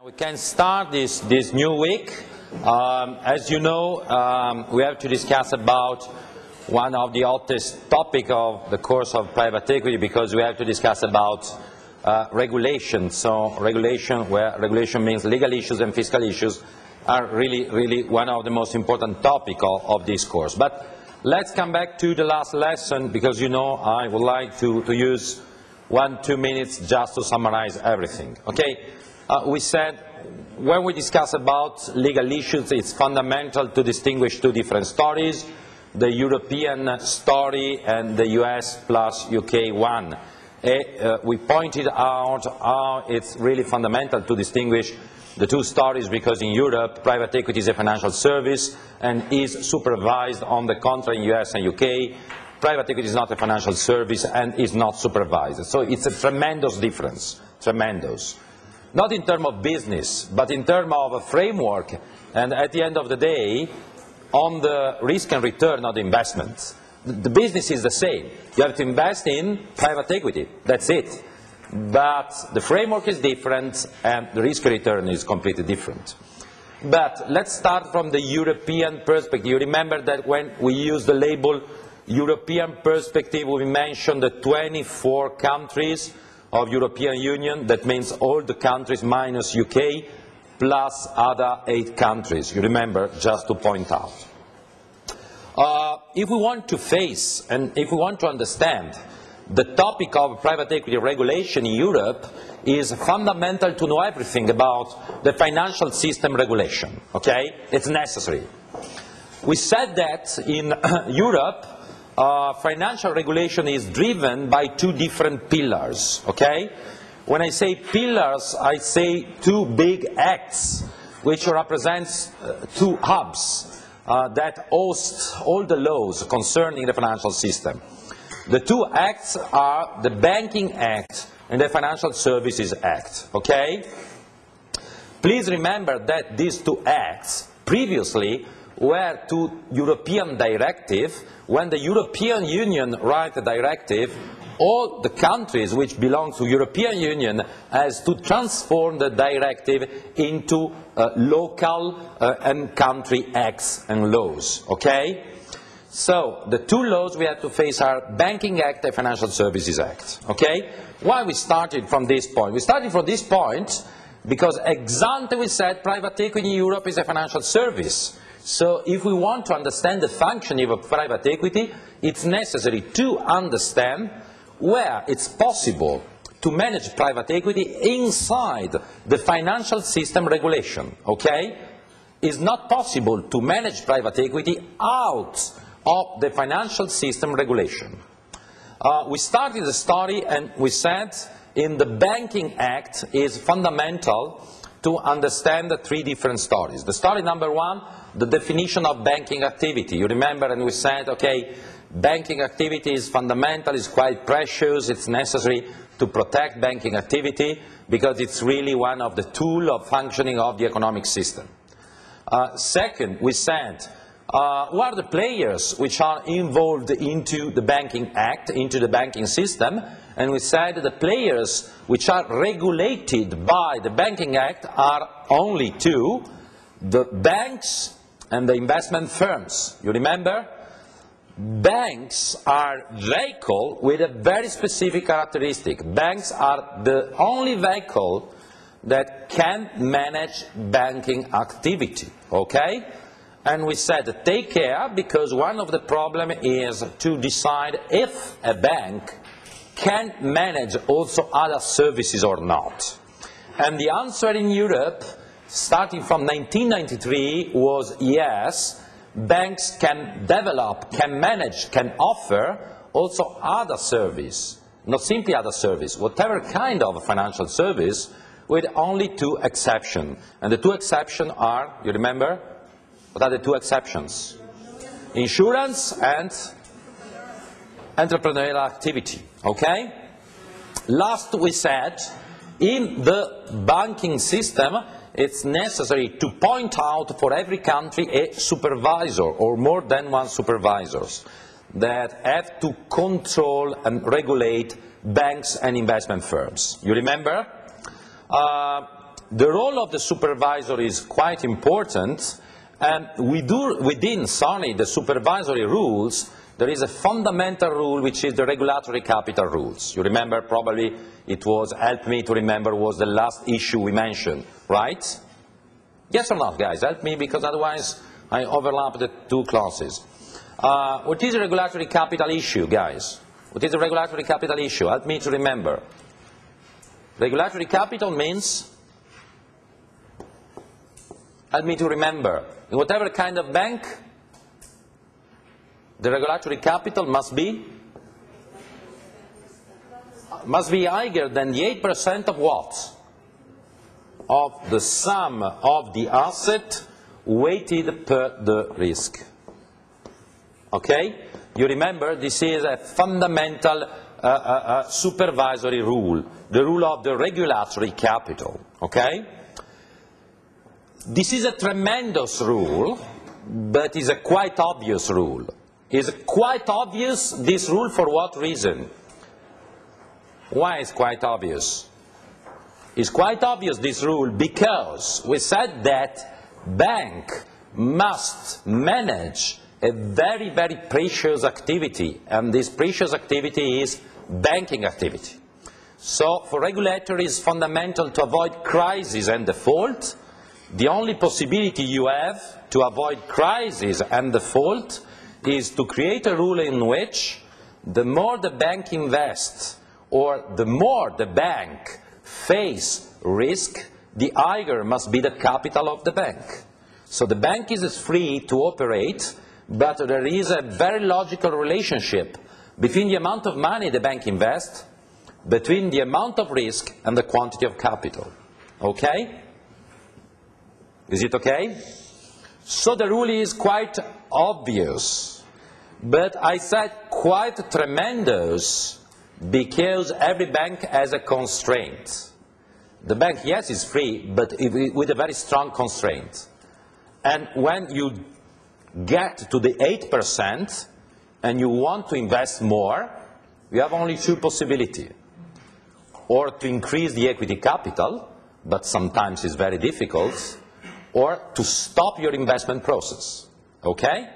We can start this new week. As you know, we have to discuss about one of the hottest topics of the course of private equity, because we have to discuss about regulation. So regulation means legal issues and fiscal issues are really one of the most important topics of this course. But let's come back to the last lesson, because you know I would like to use 1-2 minutes just to summarize everything. Okay? We said when we discuss about legal issues, it's fundamental to distinguish two different stories, the European story and the US plus UK one. We pointed out how it's really fundamental to distinguish the two stories, because in Europe, private equity is a financial service and is supervised. On the contrary, in US and UK, private equity is not a financial service and is not supervised. So it's a tremendous difference, tremendous. Not in terms of business, but in terms of a framework, and at the end of the day, on the risk and return of the investments. The business is the same. You have to invest in private equity, that's it. But the framework is different and the risk and return is completely different. But let's start from the European perspective. You remember that when we use the label European perspective, we mentioned the 24 countries of European Union. That means all the countries minus UK plus other 8 countries. You remember, just to point out. If we want to face and if we want to understand the topic of private equity regulation in Europe, is fundamental to know everything about the financial system regulation. Okay? It's necessary. We said that in Europe, financial regulation is driven by 2 different pillars. Okay? When I say pillars, I say 2 big acts, which represents 2 hubs that host all the laws concerning the financial system. The 2 acts are the Banking Act and the Financial Services Act. Okay? Please remember that these 2 acts previously were 2 European directives. When the European Union writes a directive, all the countries which belong to the European Union has to transform the directive into local and country acts and laws. Okay? So the 2 laws we have to face are Banking Act and Financial Services Act. Okay? Why we started from this point? We started from this point because ex ante we said private equity in Europe is a financial service. So if we want to understand the functioning of private equity, it's necessary to understand where it's possible to manage private equity inside the financial system regulation. Okay? It's not possible to manage private equity out of the financial system regulation. We started the story and we said in the Banking Act is fundamental to understand the 3 different stories. The story number 1, the definition of banking activity. You remember, and we said, okay, banking activity is fundamental, it's quite precious, it's necessary to protect banking activity because it's really one of the tools of functioning of the economic system. Second, we said, who are the players which are involved into the Banking Act, into the banking system? And we said the players which are regulated by the Banking Act are only 2, the banks and the investment firms. You remember? Banks are vehicle with a very specific characteristic. Banks are the only vehicle that can manage banking activity. Okay? And we said, take care, because one of the problems is to decide if a bank can manage also other services or not. And the answer in Europe, starting from 1993, was yes, banks can develop, can manage, can offer also other service, not simply other service, whatever kind of financial service, with only 2 exceptions. And the 2 exceptions are, you remember? What are the 2 exceptions? Insurance and entrepreneurial activity. Okay? Last, we said, in the banking system, it's necessary to point out for every country a supervisor or more than 1 supervisors that have to control and regulate banks and investment firms. You remember? the role of the supervisor is quite important, and within the supervisory rules, there is a fundamental rule which is the regulatory capital rules. You remember, probably it was, help me to remember, was the last issue we mentioned, right? Yes or not, guys? Help me, because otherwise I overlap the two classes. What is a regulatory capital issue, guys? What is a regulatory capital issue? Help me to remember. Regulatory capital means, help me to remember, in whatever kind of bank, the regulatory capital must be higher than the 8% of what? Of the sum of the asset weighted per the risk. Okay? You remember, this is a fundamental supervisory rule, the rule of the regulatory capital. Okay? This is a tremendous rule, but is a quite obvious rule. Is quite obvious, this rule, for what reason? Why is quite obvious? It's quite obvious, this rule, because we said that bank must manage a very, very precious activity, and this precious activity is banking activity. So for regulators, it's fundamental to avoid crisis and default. The only possibility you have to avoid crisis and default is to create a rule in which the more the bank invests or the more the bank face risk, the higher must be the capital of the bank. So the bank is free to operate, but there is a very logical relationship between the amount of money the bank invests, between the amount of risk and the quantity of capital. Okay? Is it okay? So the rule is quite obvious, but I said quite tremendous because every bank has a constraint. The bank, yes, is free, but with a very strong constraint. And when you get to the 8% and you want to invest more, you have only two possibilities. Or to increase the equity capital, but sometimes it's very difficult, or to stop your investment process. Okay?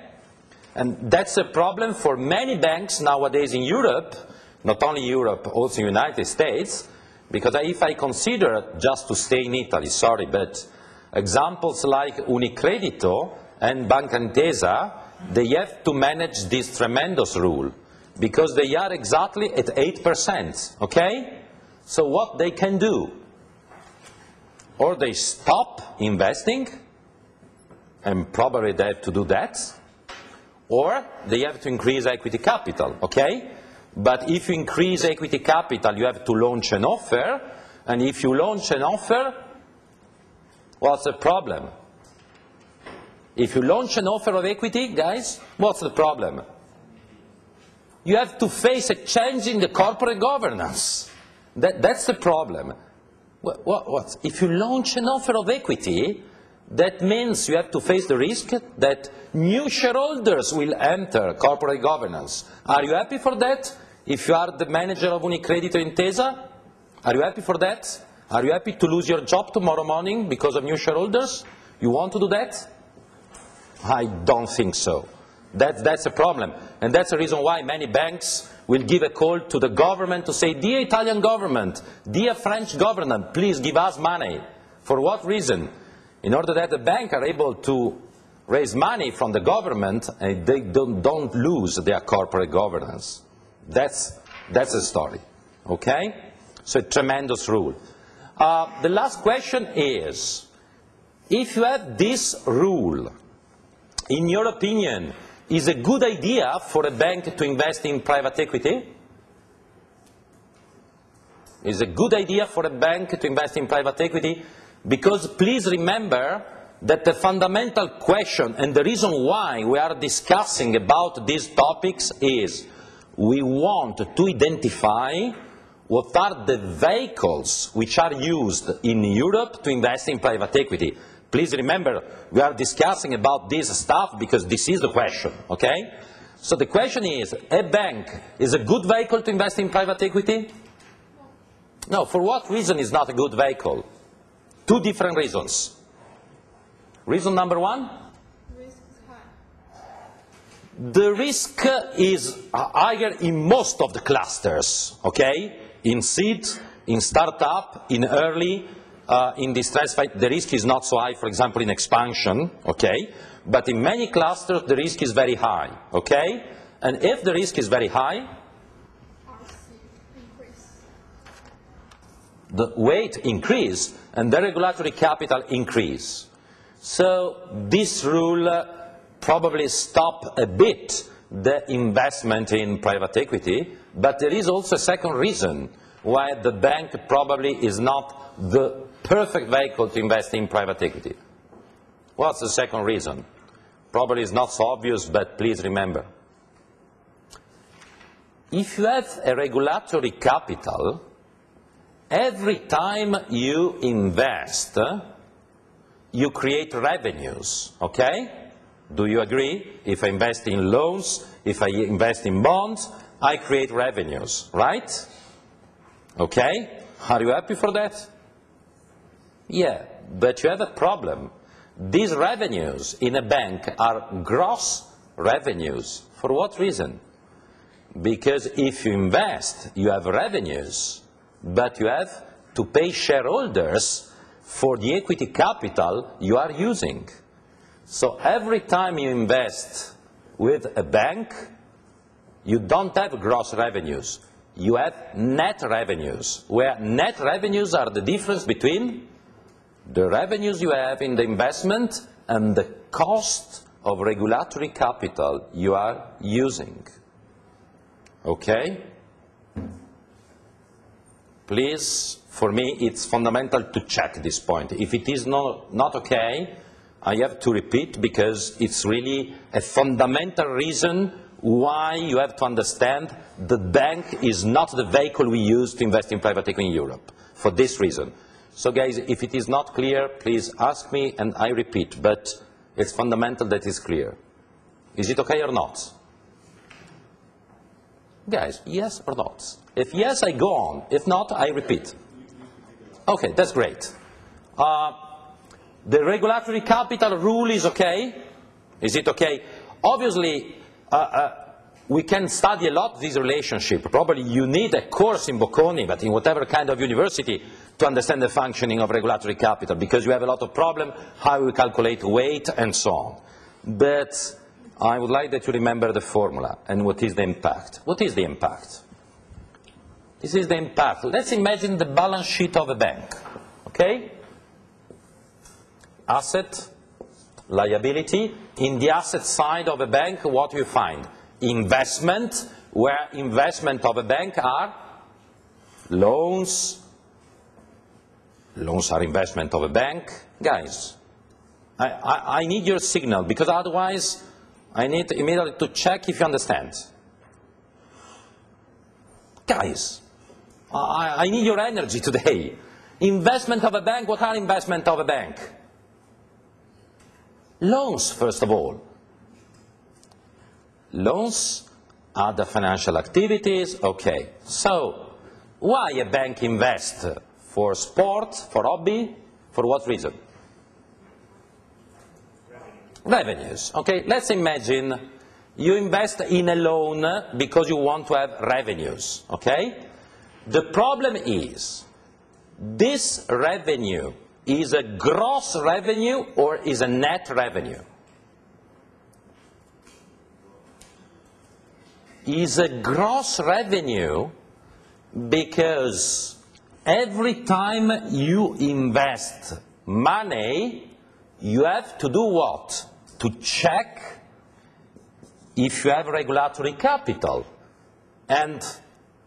And that's a problem for many banks nowadays in Europe, not only Europe, also in the United States, because if I consider, just to stay in Italy, sorry, but examples like Unicredito and Banca Intesa, they have to manage this tremendous rule, because they are exactly at 8%, okay? So what they can do? Or they stop investing, and probably they have to do that, or they have to increase equity capital, okay? But if you increase equity capital, you have to launch an offer, and if you launch an offer, what's the problem? If you launch an offer of equity, guys, what's the problem? You have to face a change in the corporate governance. That's the problem. What? If you launch an offer of equity, that means you have to face the risk that new shareholders will enter corporate governance. Are you happy for that? If you are the manager of Unicredito Intesa, are you happy for that? Are you happy to lose your job tomorrow morning because of new shareholders? You want to do that? I don't think so. That's a problem. And that's the reason why many banks will give a call to the government to say, dear Italian government, dear French government, please give us money. For what reason? In order that the banks are able to raise money from the government and they don't lose their corporate governance. That's the story. Okay? So a tremendous rule. The last question is, if you have this rule, in your opinion, is a good idea for a bank to invest in private equity? Is a good idea for a bank to invest in private equity? Because please remember that the fundamental question and the reason why we are discussing about these topics is we want to identify what are the vehicles which are used in Europe to invest in private equity. Please remember, we are discussing about this stuff because this is the question, okay? So the question is, a bank is a good vehicle to invest in private equity? No, for what reason is not a good vehicle? Two different reasons. Reason number one? Risk is high. The risk is higher in most of the clusters, okay? In seed, in startup, in early, in distress fight, the risk is not so high, for example, in expansion, okay? But in many clusters, the risk is very high, okay? And if the risk is very high, RC increase. the weight increase and the regulatory capital increase. So this rule probably stop a bit the investment in private equity, but there is also a second reason why the bank probably is not the perfect vehicle to invest in private equity. What's the second reason? Probably it's not so obvious, but please remember. If you have a regulatory capital, every time you invest, you create revenues, okay? Do you agree? If I invest in loans, if I invest in bonds, I create revenues, right? Okay? Are you happy for that? Yeah, but you have a problem. These revenues in a bank are gross revenues. For what reason? Because if you invest, you have revenues, but you have to pay shareholders for the equity capital you are using. So every time you invest with a bank, you don't have gross revenues. You have net revenues, where net revenues are the difference between the revenues you have in the investment and the cost of regulatory capital you are using. Okay? Please, for me, it's fundamental to check this point. If it is not okay, I have to repeat, because it's really a fundamental reason why you have to understand the bank is not the vehicle we use to invest in private equity in Europe, for this reason. So guys, if it is not clear, please ask me and I repeat, but it's fundamental that it's clear. Is it okay or not? Guys, yes or not? If yes, I go on. If not, I repeat. Okay, that's great. The regulatory capital rule is okay? Is it okay? Obviously, we can study a lot this relationship. Probably you need a course in Bocconi, but in whatever kind of university, to understand the functioning of regulatory capital, because you have a lot of problems, how we calculate weight and so on. But I would like that you remember the formula and what is the impact. What is the impact? This is the impact. Let's imagine the balance sheet of a bank, okay? Asset, liability. In the asset side of a bank, what do you find? Investment, where investment of a bank are loans. Loans are investment of a bank. Guys, I need your signal, because otherwise I need immediately to check if you understand. Guys, I need your energy today. Investment of a bank, what are investment of a bank? Loans, first of all. Loans are the financial activities, okay. So, why a bank invests? For sport, for hobby, for what reason? Revenues, okay. Let's imagine you invest in a loan because you want to have revenues, okay. The problem is, this revenue is a gross revenue or is a net revenue? Is a gross revenue because every time you invest money, you have to do what? To check if you have regulatory capital. And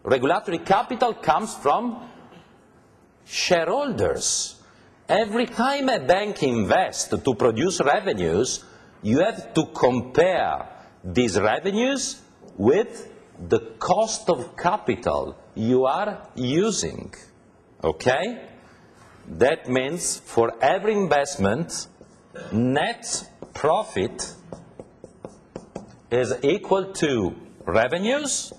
regulatory capital comes from shareholders. Every time a bank invests to produce revenues, you have to compare these revenues with the cost of capital you are using. Okay? That means for every investment, net profit is equal to revenues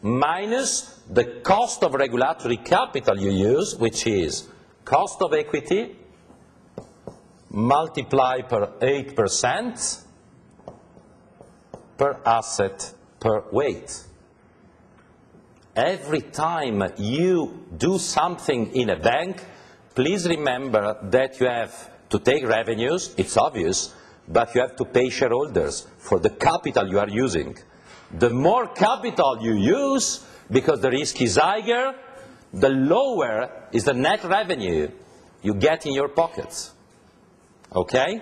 minus the cost of regulatory capital you use, which is cost of equity multiplied per 8% per asset per weight. Every time you do something in a bank, please remember that you have to take revenues, it's obvious, but you have to pay shareholders for the capital you are using. The more capital you use, because the risk is higher, the lower is the net revenue you get in your pockets. Okay?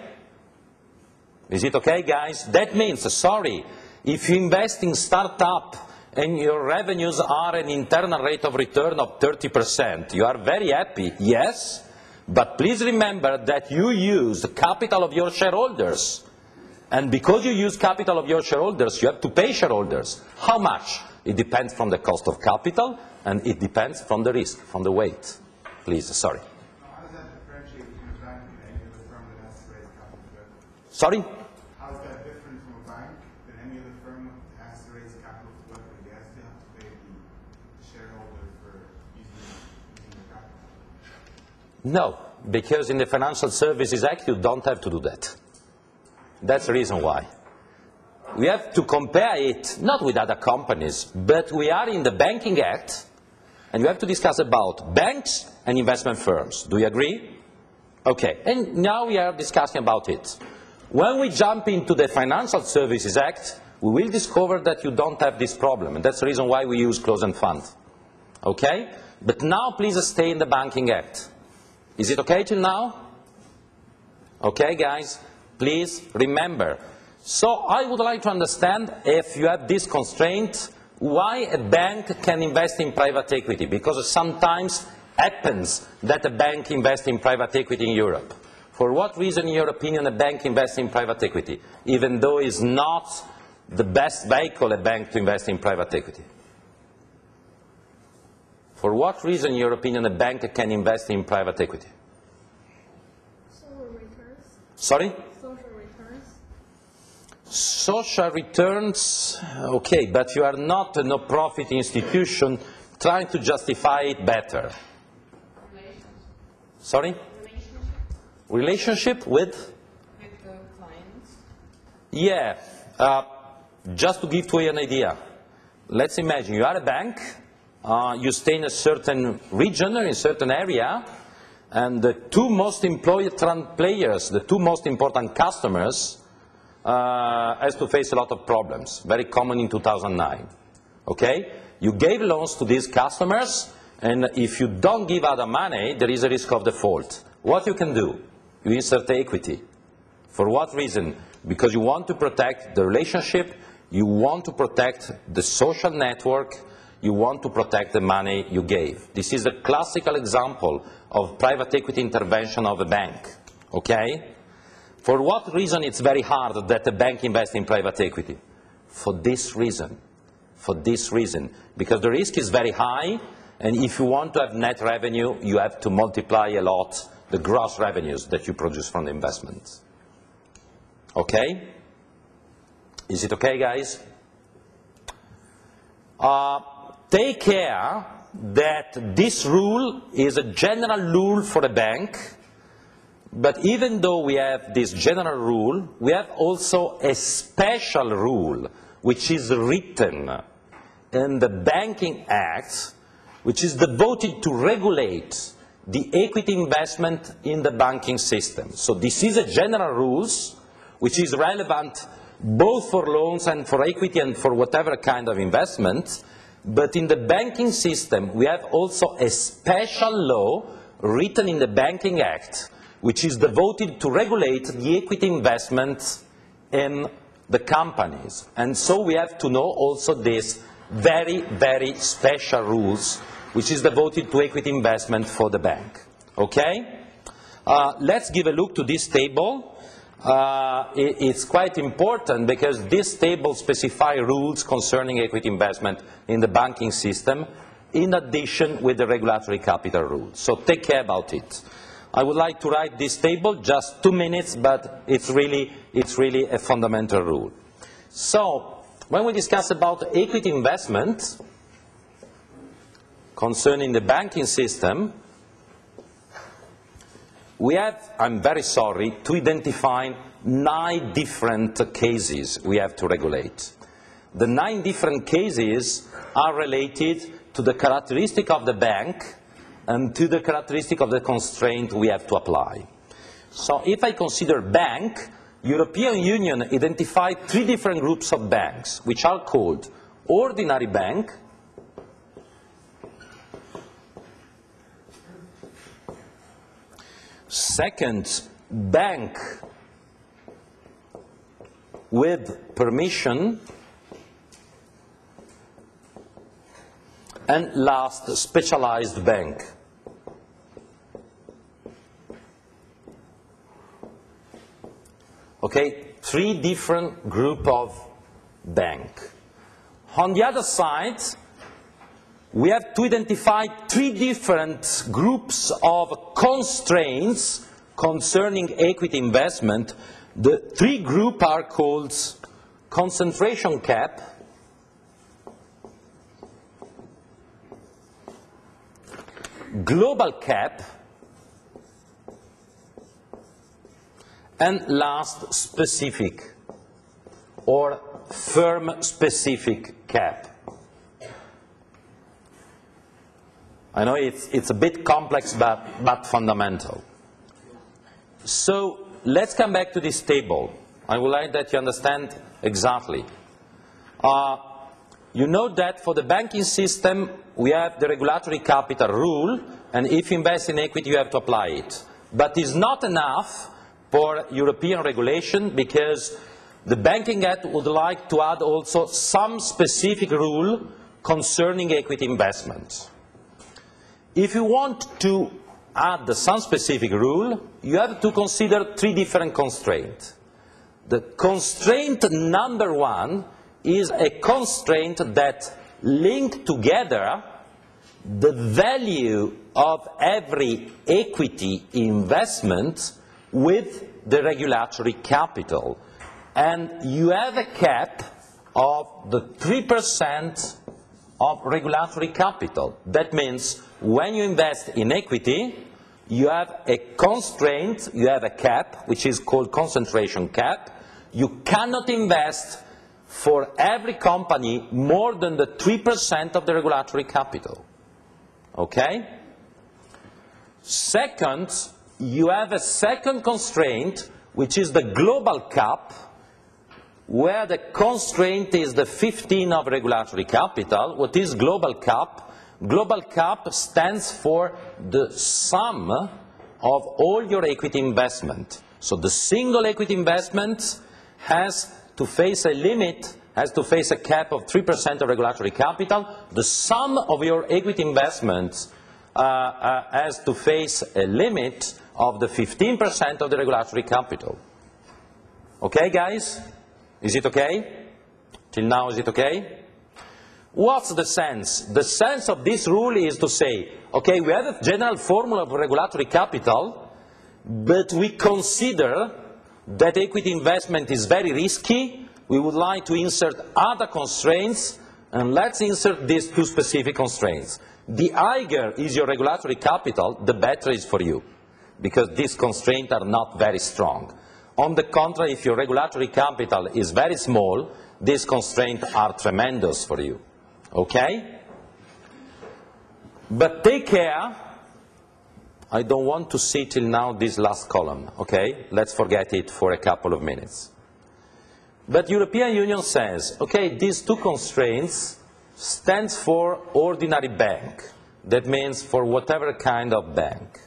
Is it okay, guys? That means, sorry, if you invest in startup and your revenues are an internal rate of return of 30%, you are very happy, yes, but please remember that you use the capital of your shareholders. And because you use capital of your shareholders, you have to pay shareholders. How much? It depends from the cost of capital, and it depends from the risk, from the weight. Please, sorry. How does that differentiate between a bank and any other firm that has to raise capital? Sorry? How is that different from a bank than any other firm that has to raise capital to equity? They still have to pay the shareholder for using the capital. No, because in the Financial Services Act, you don't have to do that. That's the reason why. We have to compare it, not with other companies, but we are in the Banking Act, and we have to discuss about banks and investment firms. Do you agree? Okay, and now we are discussing about it. When we jump into the Financial Services Act, we will discover that you don't have this problem, and that's the reason why we use closed-end fund. Okay? But now please stay in the Banking Act. Is it okay till now? Okay, guys? Please remember. So I would like to understand, if you have this constraint, why a bank can invest in private equity, because it sometimes happens that a bank invests in private equity in Europe. For what reason, in your opinion, a bank invests in private equity, even though it's not the best vehicle, a bank, to invest in private equity? For what reason, in your opinion, a bank can invest in private equity? Social returns. Sorry? Social returns. Social returns, okay, but you are not a no-profit institution trying to justify it better. Relationship. Sorry? Relationship with? With the clients. Yeah, just to give to you an idea. Let's imagine you are a bank, you stay in a certain region or in a certain area, and the two most important players, the two most important customers, has to face a lot of problems, very common in 2009. Okay? You gave loans to these customers, and if you don't give out the money, there is a risk of default. What you can do? You insert equity. For what reason? Because you want to protect the relationship, you want to protect the social network, you want to protect the money you gave. This is a classical example of private equity intervention of a bank. Okay? For what reason it's very hard that a bank invests in private equity? For this reason. For this reason. Because the risk is very high, and if you want to have net revenue, you have to multiply a lot the gross revenues that you produce from the investments. Okay? Is it okay, guys? Take care that this rule is a general rule for a bank, but even though we have this general rule, we have also a special rule which is written in the Banking Act, which is devoted to regulate the equity investment in the banking system. So this is a general rules which is relevant both for loans and for equity and for whatever kind of investment. But in the banking system, we have also a special law written in the Banking Act, which is devoted to regulate the equity investment in the companies. And so we have to know also this very, very special rules, which is devoted to equity investment for the bank. Okay? Let's give a look to this table. It's quite important because this table specifies rules concerning equity investment in the banking system, in addition with the regulatory capital rules. So take care about it. I would like to write this table, just 2 minutes, but it's really a fundamental rule. So when we discuss about equity investment, concerning the banking system, we have, I'm very sorry, to identify 9 different cases we have to regulate. The 9 different cases are related to the characteristic of the bank and to the characteristic of the constraint we have to apply. So if I consider bank, European Union identified 3 different groups of banks, which are called ordinary bank, second, bank with permission, and last, specialized bank. Okay, 3 different groups of bank. On the other side, we have to identify 3 different groups of constraints concerning equity investment. The 3 groups are called concentration cap, global cap, and last, specific or firm-specific cap. I know it's a bit complex, but fundamental. So let's come back to this table. I would like that you understand exactly. You know that for the banking system, we have the regulatory capital rule, and if you invest in equity, you have to apply it. But it's not enough for European regulation, because the Banking Act would like to add also some specific rule concerning equity investments. If you want to add some specific rule, you have to consider 3 different constraints. The constraint number 1 is a constraint that links together the value of every equity investment with the regulatory capital. And you have a cap of the 3% of regulatory capital. That means when you invest in equity, you have a constraint, you have a cap, which is called concentration cap. You cannot invest for every company more than the 3% of the regulatory capital. Okay? Second, you have a second constraint, which is the global cap, where the constraint is the 15 of regulatory capital. What is global cap? Global cap stands for the sum of all your equity investment. So the single equity investment has to face a limit, has to face a cap of 3% of regulatory capital. The sum of your equity investments has to face a limit of the 15% of the regulatory capital. Okay, guys? Is it okay? Till now, is it okay? What's the sense? The sense of this rule is to say, okay, we have a general formula for regulatory capital, but we consider that equity investment is very risky. We would like to insert other constraints, and let's insert these 2 specific constraints. The higher is your regulatory capital, the better it is for you, because these constraints are not very strong. On the contrary, if your regulatory capital is very small, these constraints are tremendous for you. Okay? But take care, I don't want to see till now this last column, okay? Let's forget it for a couple of minutes. But European Union says, okay, these 2 constraints stands for ordinary bank. That means for whatever kind of bank.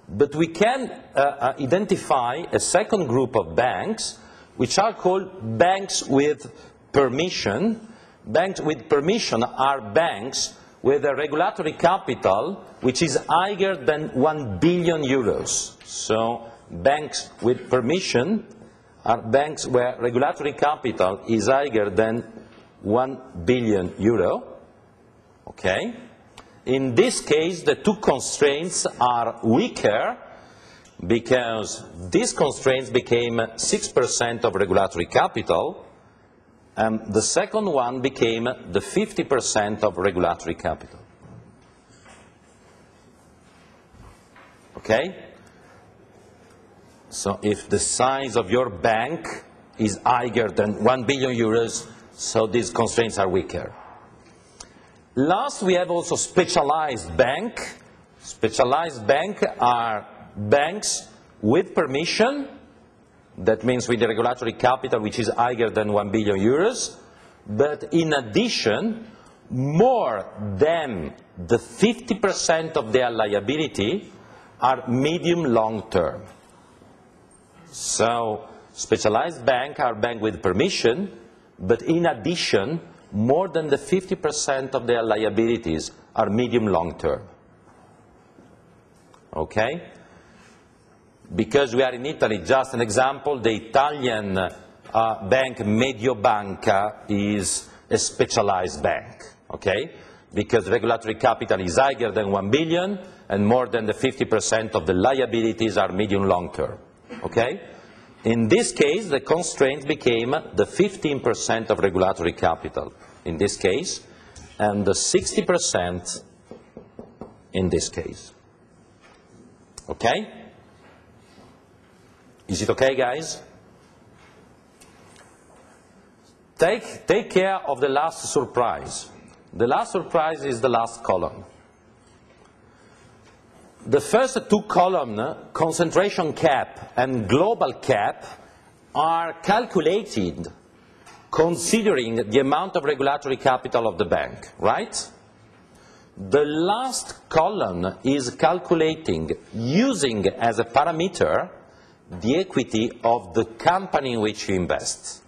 But we can identify a second group of banks, which are called banks with permission. Banks with permission are banks with a regulatory capital which is higher than 1 billion euros. So banks with permission are banks where regulatory capital is higher than 1 billion euro. Okay? In this case, the 2 constraints are weaker because these constraints became 6% of regulatory capital, and the second one became the 50% of regulatory capital. okay? So if the size of your bank is higher than 1 billion euros, so these constraints are weaker. Last, we have also specialized bank. Specialized bank are banks with permission, that means with the regulatory capital which is higher than 1 billion euros, but in addition, more than the 50% of their liability are medium-long term. So specialized banks are banks with permission, but in addition, more than the 50% of their liabilities are medium-long term. Okay? Because we are in Italy, just an example, the Italian bank Mediobanca is a specialized bank, okay? Because regulatory capital is higher than 1 billion and more than the 50% of the liabilities are medium-long term, okay? In this case, the constraint became the 15% of regulatory capital in this case and the 60% in this case, okay? Is it okay, guys? Take care of the last surprise. The last surprise is the last column. The first two columns, concentration cap and global cap, are calculated considering the amount of regulatory capital of the bank, right? The last column is calculating, using as a parameter, the equity of the company in which you invest,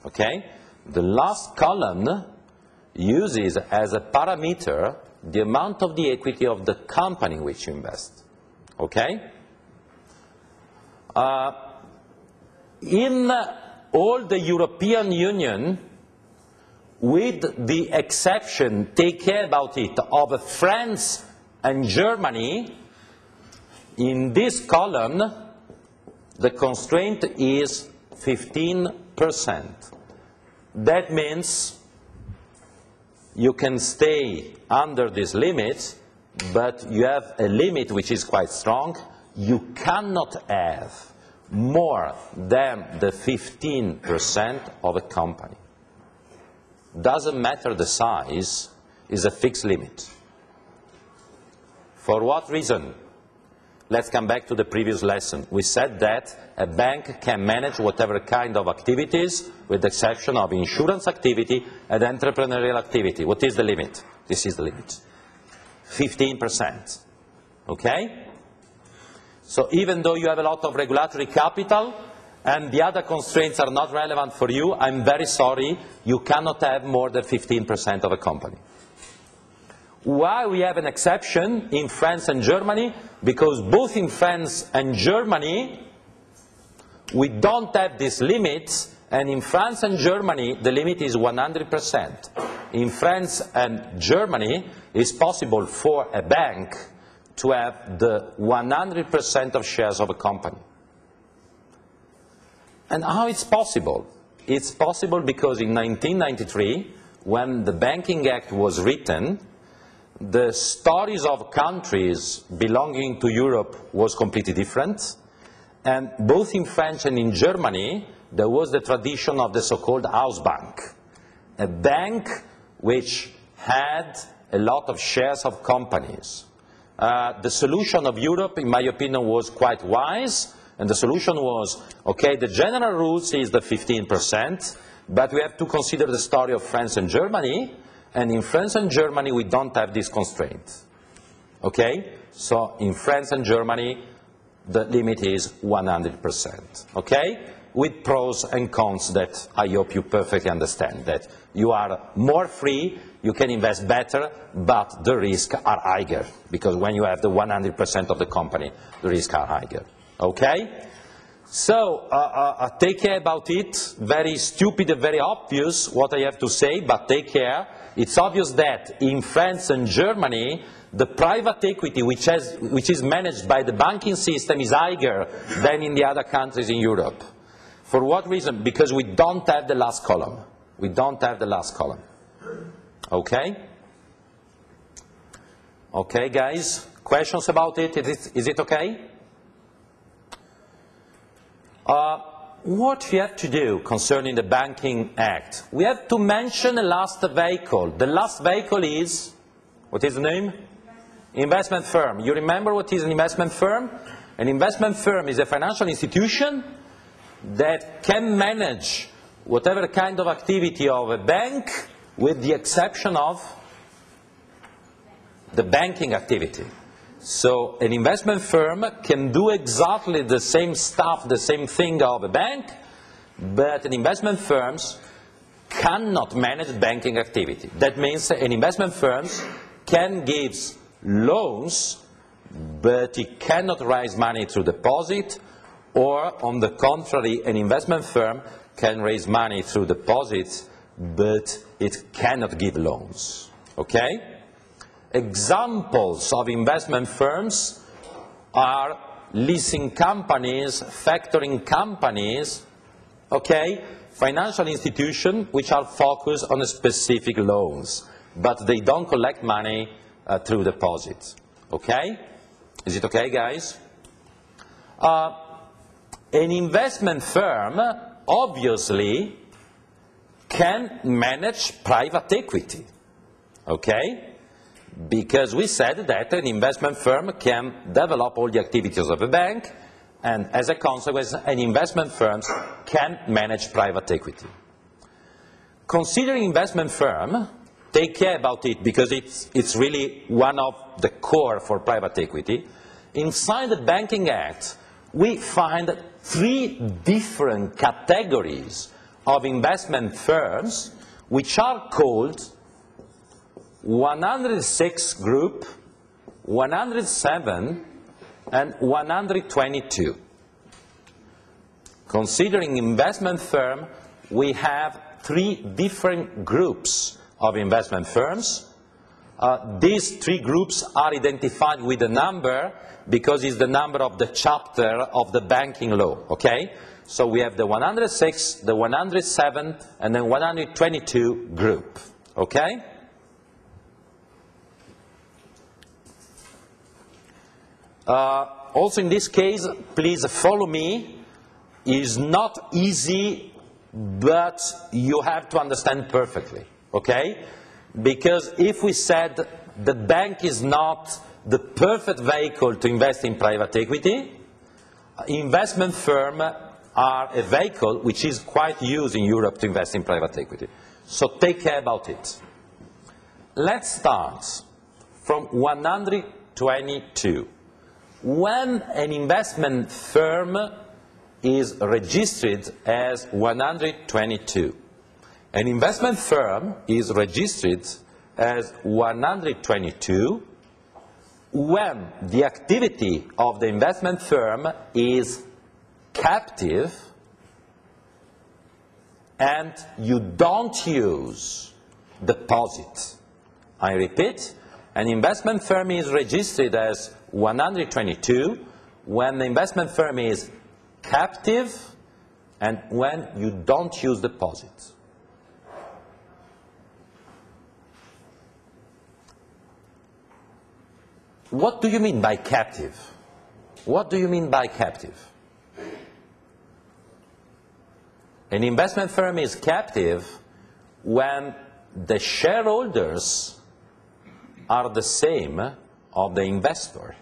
okay? The last column uses as a parameter the amount of the equity of the company in which you invest, okay? In all the European Union, with the exception, take care about it, of France and Germany, in this column, the constraint is 15%. That means you can stay under this limit, but you have a limit which is quite strong. You cannot have more than the 15% of a company. Doesn't matter the size, is a fixed limit. For what reason? Let's come back to the previous lesson. We said that a bank can manage whatever kind of activities, with the exception of insurance activity and entrepreneurial activity. What is the limit? This is the limit. 15%. Okay? So even though you have a lot of regulatory capital and the other constraints are not relevant for you, I'm very sorry, you cannot have more than 15% of a company. Why we have an exception in France and Germany? Because both in France and Germany, we don't have this limit, and in France and Germany, the limit is 100%. In France and Germany, it's possible for a bank to have the 100% of shares of a company. And how it's possible? It's possible because in 1993, when the Banking Act was written, the stories of countries belonging to Europe was completely different, and both in France and in Germany there was the tradition of the so-called house bank, a bank which had a lot of shares of companies. The solution of Europe, in my opinion, was quite wise, and the solution was, okay, the general rules is the 15%, but we have to consider the story of France and Germany. And in France and Germany, we don't have this constraint, okay? So in France and Germany, the limit is 100%, okay? With pros and cons that I hope you perfectly understand, that you are more free, you can invest better, but the risks are higher, because when you have the 100% of the company, the risks are higher, okay? So, take care about it. Very stupid and very obvious what I have to say, but take care. It's obvious that in France and Germany, the private equity which is managed by the banking system is higher than in the other countries in Europe. For what reason? Because we don't have the last column. We don't have the last column. Okay? Okay, guys? Questions about it? Is it okay? What we have to do concerning the Banking Act? We have to mention the last vehicle. The last vehicle is, what is the name? Investment firm. You remember what is an investment firm? An investment firm is a financial institution that can manage whatever kind of activity of a bank, with the exception of the banking activity. So an investment firm can do exactly the same stuff, the same thing of a bank, but an investment firm cannot manage banking activity. That means an investment firm can give loans, but it cannot raise money through deposit, or on the contrary, an investment firm can raise money through deposits, but it cannot give loans. Okay? Examples of investment firms are leasing companies, factoring companies, okay? Financial institutions which are focused on specific loans, but they don't collect money through deposits. Okay? Is it okay, guys? An investment firm obviously can manage private equity. Okay? Because we said that an investment firm can develop all the activities of a bank, and as a consequence, an investment firm can manage private equity. Considering investment firm, take care about it because it's really one of the core for private equity. Inside the Banking Act, we find 3 different categories of investment firms which are called 106 Group, 107, and 122. Considering investment firm, we have 3 different groups of investment firms. These 3 groups are identified with a number because it's the number of the chapter of the banking law, okay? So we have the 106, the 107, and then 122 group, okay? Also in this case, please follow me. It's not easy, but you have to understand perfectly, okay? Because if we said the bank is not the perfect vehicle to invest in private equity, investment firms are a vehicle which is quite used in Europe to invest in private equity. So take care about it. Let's start from 122. When an investment firm is registered as 122, an investment firm is registered as 122 when the activity of the investment firm is captive and you don't use deposit. I repeat, an investment firm is registered as 122 when the investment firm is captive and when you don't use deposits. What do you mean by captive? What do you mean by captive? An investment firm is captive when the shareholders are the same of the investor.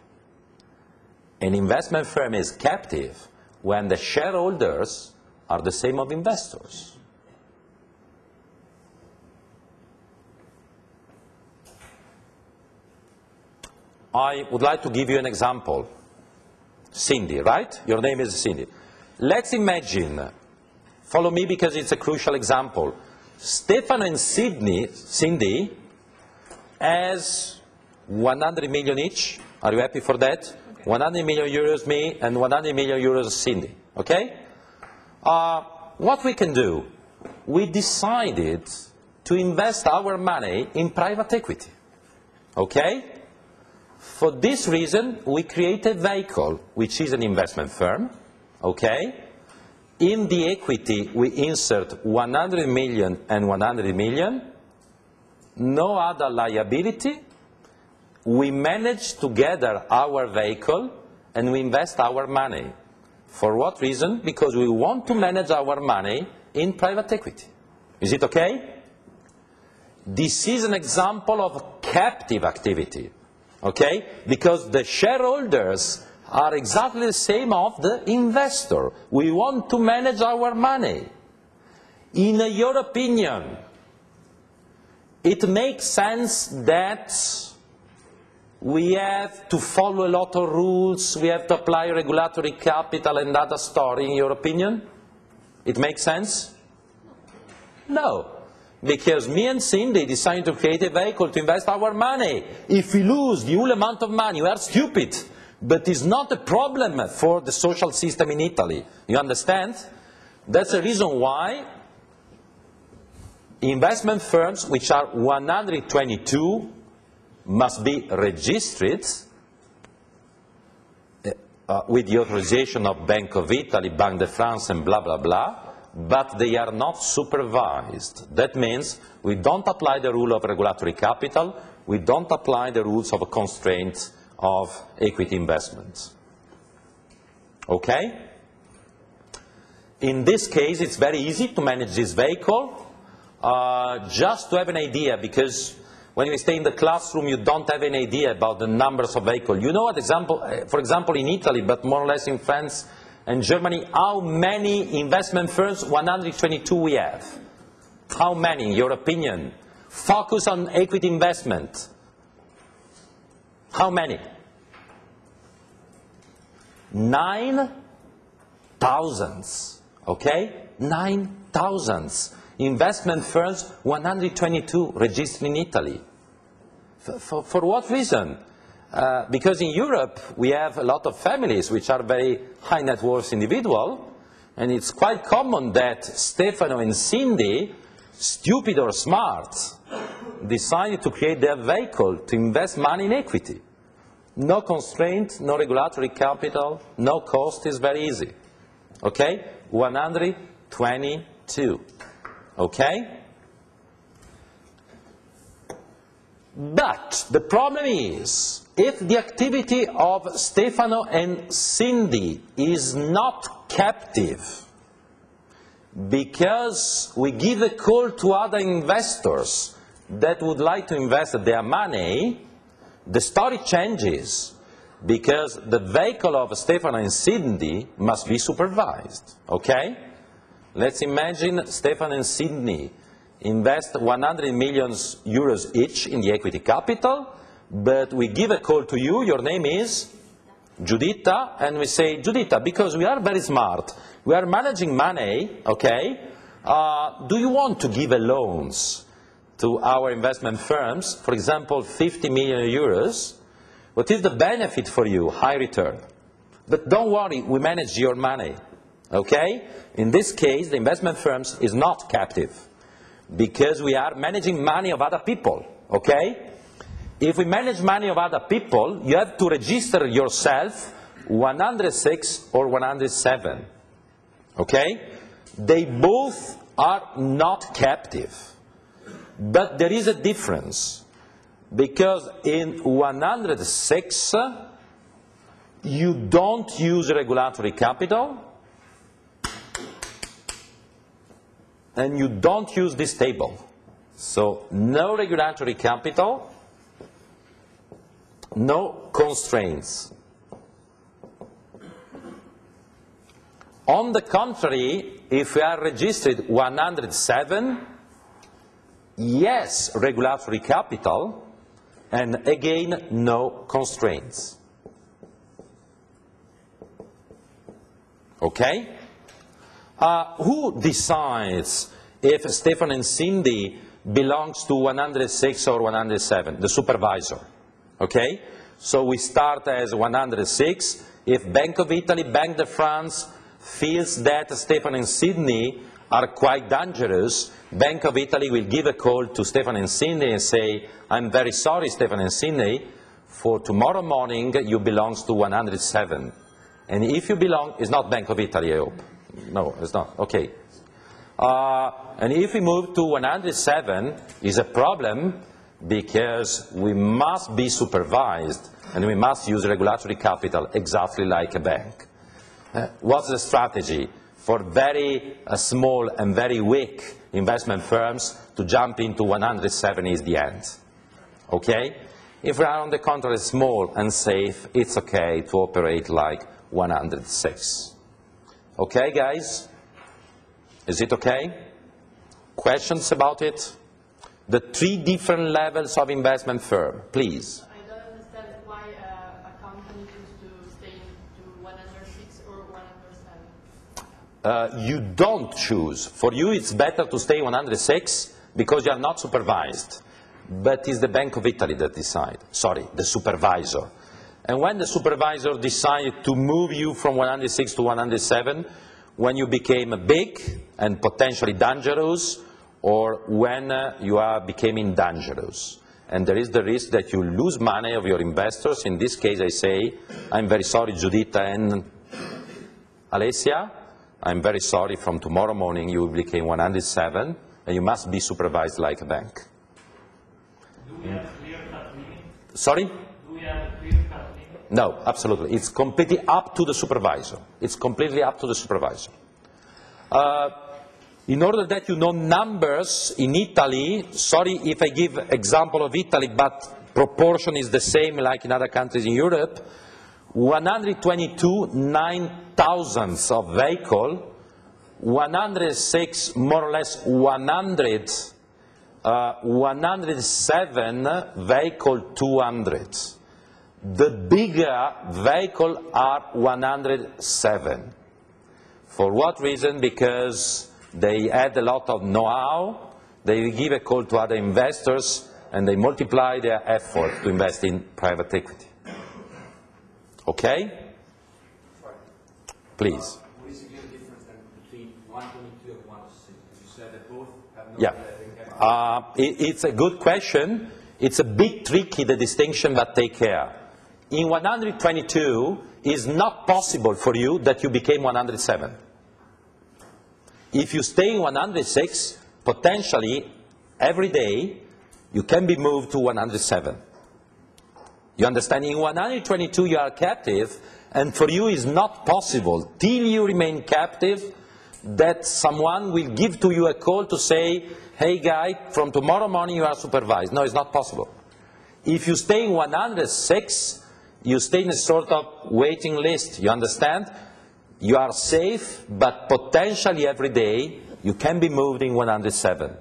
An investment firm is captive when the shareholders are the same of investors. I would like to give you an example. Cindy, right? Your name is Cindy. Let's imagine, follow me because it's a crucial example. Stefano and Cindy as 100 million each. Are you happy for that? Okay. 100 million euros me and 100 million euros Cindy. Okay? What we can do? We decided to invest our money in private equity. Okay? For this reason, we created a vehicle, which is an investment firm. Okay? In the equity, we insert 100 million and 100 million. No other liability. we manage to gather our vehicle and we invest our money. For what reason? Because we want to manage our money in private equity. Is it okay? This is an example of captive activity, okay? Because the shareholders are exactly the same of the investor. We want to manage our money. In your opinion, it makes sense that we have to follow a lot of rules, we have to apply regulatory capital and data story, in your opinion? It makes sense? No. Because me and Cindy decided to create a vehicle to invest our money. If we lose the whole amount of money, we are stupid. But it's not a problem for the social system in Italy. You understand? That's the reason why investment firms, which are 122, must be registered with the authorization of Bank of Italy, Banque de France, and blah, blah, blah. But they are not supervised. That means we don't apply the rule of regulatory capital, we don't apply the rules of constraint of equity investments. Okay? In this case, it's very easy to manage this vehicle. Just to have an idea, because when you stay in the classroom, you don't have any idea about the numbers of vehicles. You know, for example, in Italy, but more or less in France and Germany, how many investment firms? 122 we have. How many, in your opinion? Focus on equity investment. How many? 9,000. Okay? 9,000. Investment firms, 122 registered in Italy. For what reason? Because in Europe we have a lot of families which are very high net worth individual, and it's quite common that Stefano and Cindy, stupid or smart, decided to create their vehicle to invest money in equity. No constraint, no regulatory capital, no cost, is very easy. Okay? 122. Okay? But the problem is, if the activity of Stefano and Cindy is not captive, because we give a call to other investors that would like to invest their money, the story changes, because the vehicle of Stefano and Cindy must be supervised. Okay? Let's imagine Stefano and Cindy invest 100 million euros each in the equity capital, but we give a call to you, your name is Giuditta, and we say, Giuditta, because we are very smart, we are managing money, okay, do you want to give a loans to our investment firms, for example, 50 million euros, what is the benefit for you? High return. But don't worry, we manage your money, okay? In this case, the investment firms is not captive, because we are managing money of other people, okay? If we manage money of other people, you have to register yourself 106 or 107, okay? They both are not captive, but there is a difference, because in 106, you don't use regulatory capital, and you don't use this table. So no regulatory capital, no constraints. On the contrary, if we are registered 107, yes, regulatory capital, and again, no constraints. Okay? Who decides if Stefano and Cindy belongs to 106 or 107? The supervisor. Okay? So we start as 106. If Bank of Italy, Banque de France feels that Stefano and Cindy are quite dangerous, Bank of Italy will give a call to Stefano and Cindy and say, I'm very sorry, Stefano and Cindy, for tomorrow morning you belong to 107. And if you belong, it's not Bank of Italy, I hope. No, it's not. Okay. And if we move to 107, is a problem, because we must be supervised and we must use regulatory capital exactly like a bank. What's the strategy? For very small and very weak investment firms to jump into 107 is the end. Okay? If we are on the contrary small and safe, it's okay to operate like 106. Okay, guys? Is it okay? Questions about it? The 3 different levels of investment firm, please. I don't understand why a company chooses to stay to 106 or 107. You don't choose. For you, it's better to stay 106 because you are not supervised. But it's the Bank of Italy that decides. Sorry, the supervisor. And when the supervisor decided to move you from 106 to 107, when you became big and potentially dangerous, or when you are becoming dangerous. And there is the risk that you lose money of your investors. In this case, I say, I'm very sorry, Giuditta and Alessia. I'm very sorry, from tomorrow morning you will become 107, and you must be supervised like a bank. Do we have a clear-cut limit? Sorry? Do we have a clear-cut limit? No, absolutely. It's completely up to the supervisor. It's completely up to the supervisor. In order that you know numbers in Italy, sorry if I give example of Italy, but proportion is the same like in other countries in Europe, 122 9,000 of vehicle, 106 more or less 100, 107 vehicle 200. The bigger vehicle are 107. For what reason? Because they add a lot of know-how, they give a call to other investors, and they multiply their effort to invest in private equity. Okay? Please. What is the difference then between 122 and 106? You said that both have no It's a good question. It's a bit tricky, the distinction, but take care. In 122, it's not possible for you that you became 107. If you stay in 106, potentially, every day, you can be moved to 107. You understand? In 122, you are captive, and for you, it's not possible, till you remain captive, that someone will give to you a call to say, hey, guy, from tomorrow morning, you are supervised. No, it's not possible. If you stay in 106, you stay in a sort of waiting list. You understand? You are safe, but potentially every day you can be moved in 107.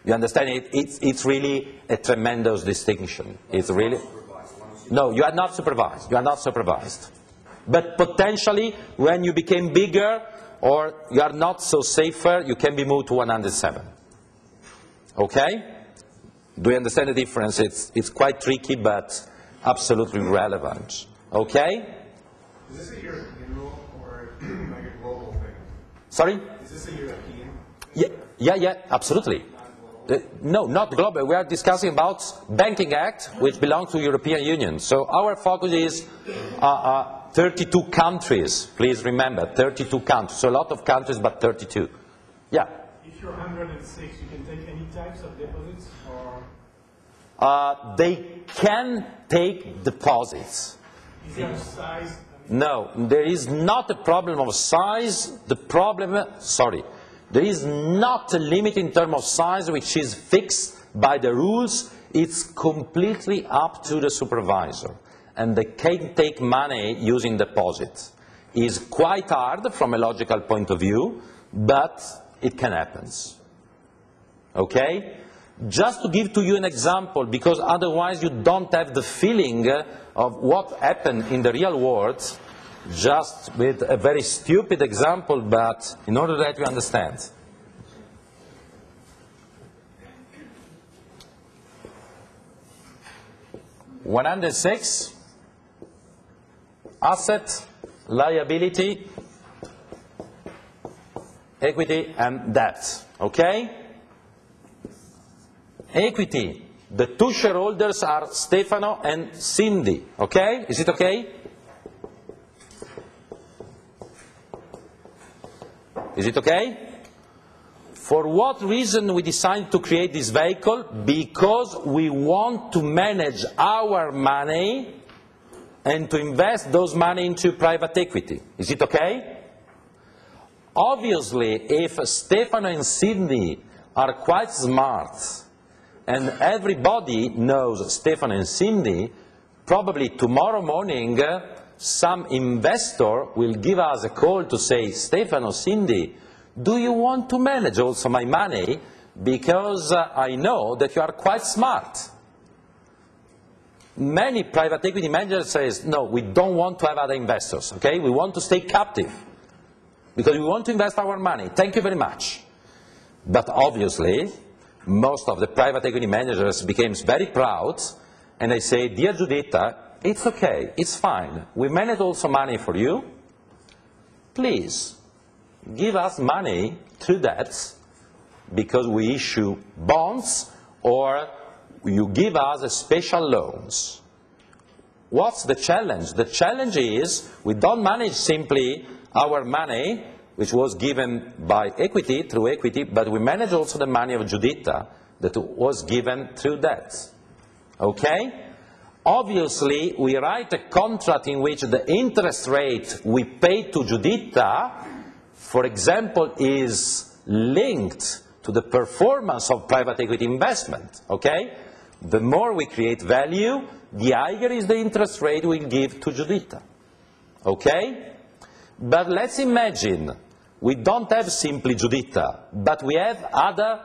You understand? It's really a tremendous distinction. It's really... No, you are not supervised. You are not supervised. But potentially, when you became bigger or you are not so safer, you can be moved to 107. Okay? Do you understand the difference? It's quite tricky, but absolutely relevant. Okay? Is this a European rule or like a global thing? Sorry? Is this a European? Yeah, absolutely. No, not global. We are discussing about Banking Act, which belongs to the European Union. So our focus is 32 countries. Please remember, 32 countries. So a lot of countries, but 32. Yeah. If you're 106, you can take any types of deposits, or? They can take deposits. Is there a size? No, there is not a problem of size. The problem, there is not a limit in terms of size which is fixed by the rules. It's completely up to the supervisor. And they can take money using deposits. It's quite hard from a logical point of view, but it can happen. Okay? Just to give to you an example, because otherwise you don't have the feeling of what happened in the real world, just with a very stupid example, but in order that you understand. (106) asset, liability, equity, and debt. Okay? Equity. The two shareholders are Stefano and Cindy. Okay? Is it okay? Is it okay? For what reason we decided to create this vehicle? Because we want to manage our money and to invest those money into private equity. Is it okay? Obviously, if Stefano and Cindy are quite smart, and everybody knows Stefano and Cindy, probably tomorrow morning some investor will give us a call to say, Stefano, Cindy, do you want to manage also my money? Because I know that you are quite smart. Many private equity managers say, no, we don't want to have other investors, okay? We want to stay captive because we want to invest our money. Thank you very much. But obviously, most of the private equity managers became very proud, and they say, dear Giuditta, it's okay, it's fine. We manage also money for you. Please, give us money through that because we issue bonds or you give us special loans. What's the challenge? The challenge is we don't manage simply our money, which was given by equity, through equity, but we manage also the money of Giuditta that was given through debt. Okay? Obviously, we write a contract in which the interest rate we pay to Giuditta, for example, is linked to the performance of private equity investment. Okay? The more we create value, the higher is the interest rate we give to Giuditta. Okay? But let's imagine we don't have simply Giuditta, but we have other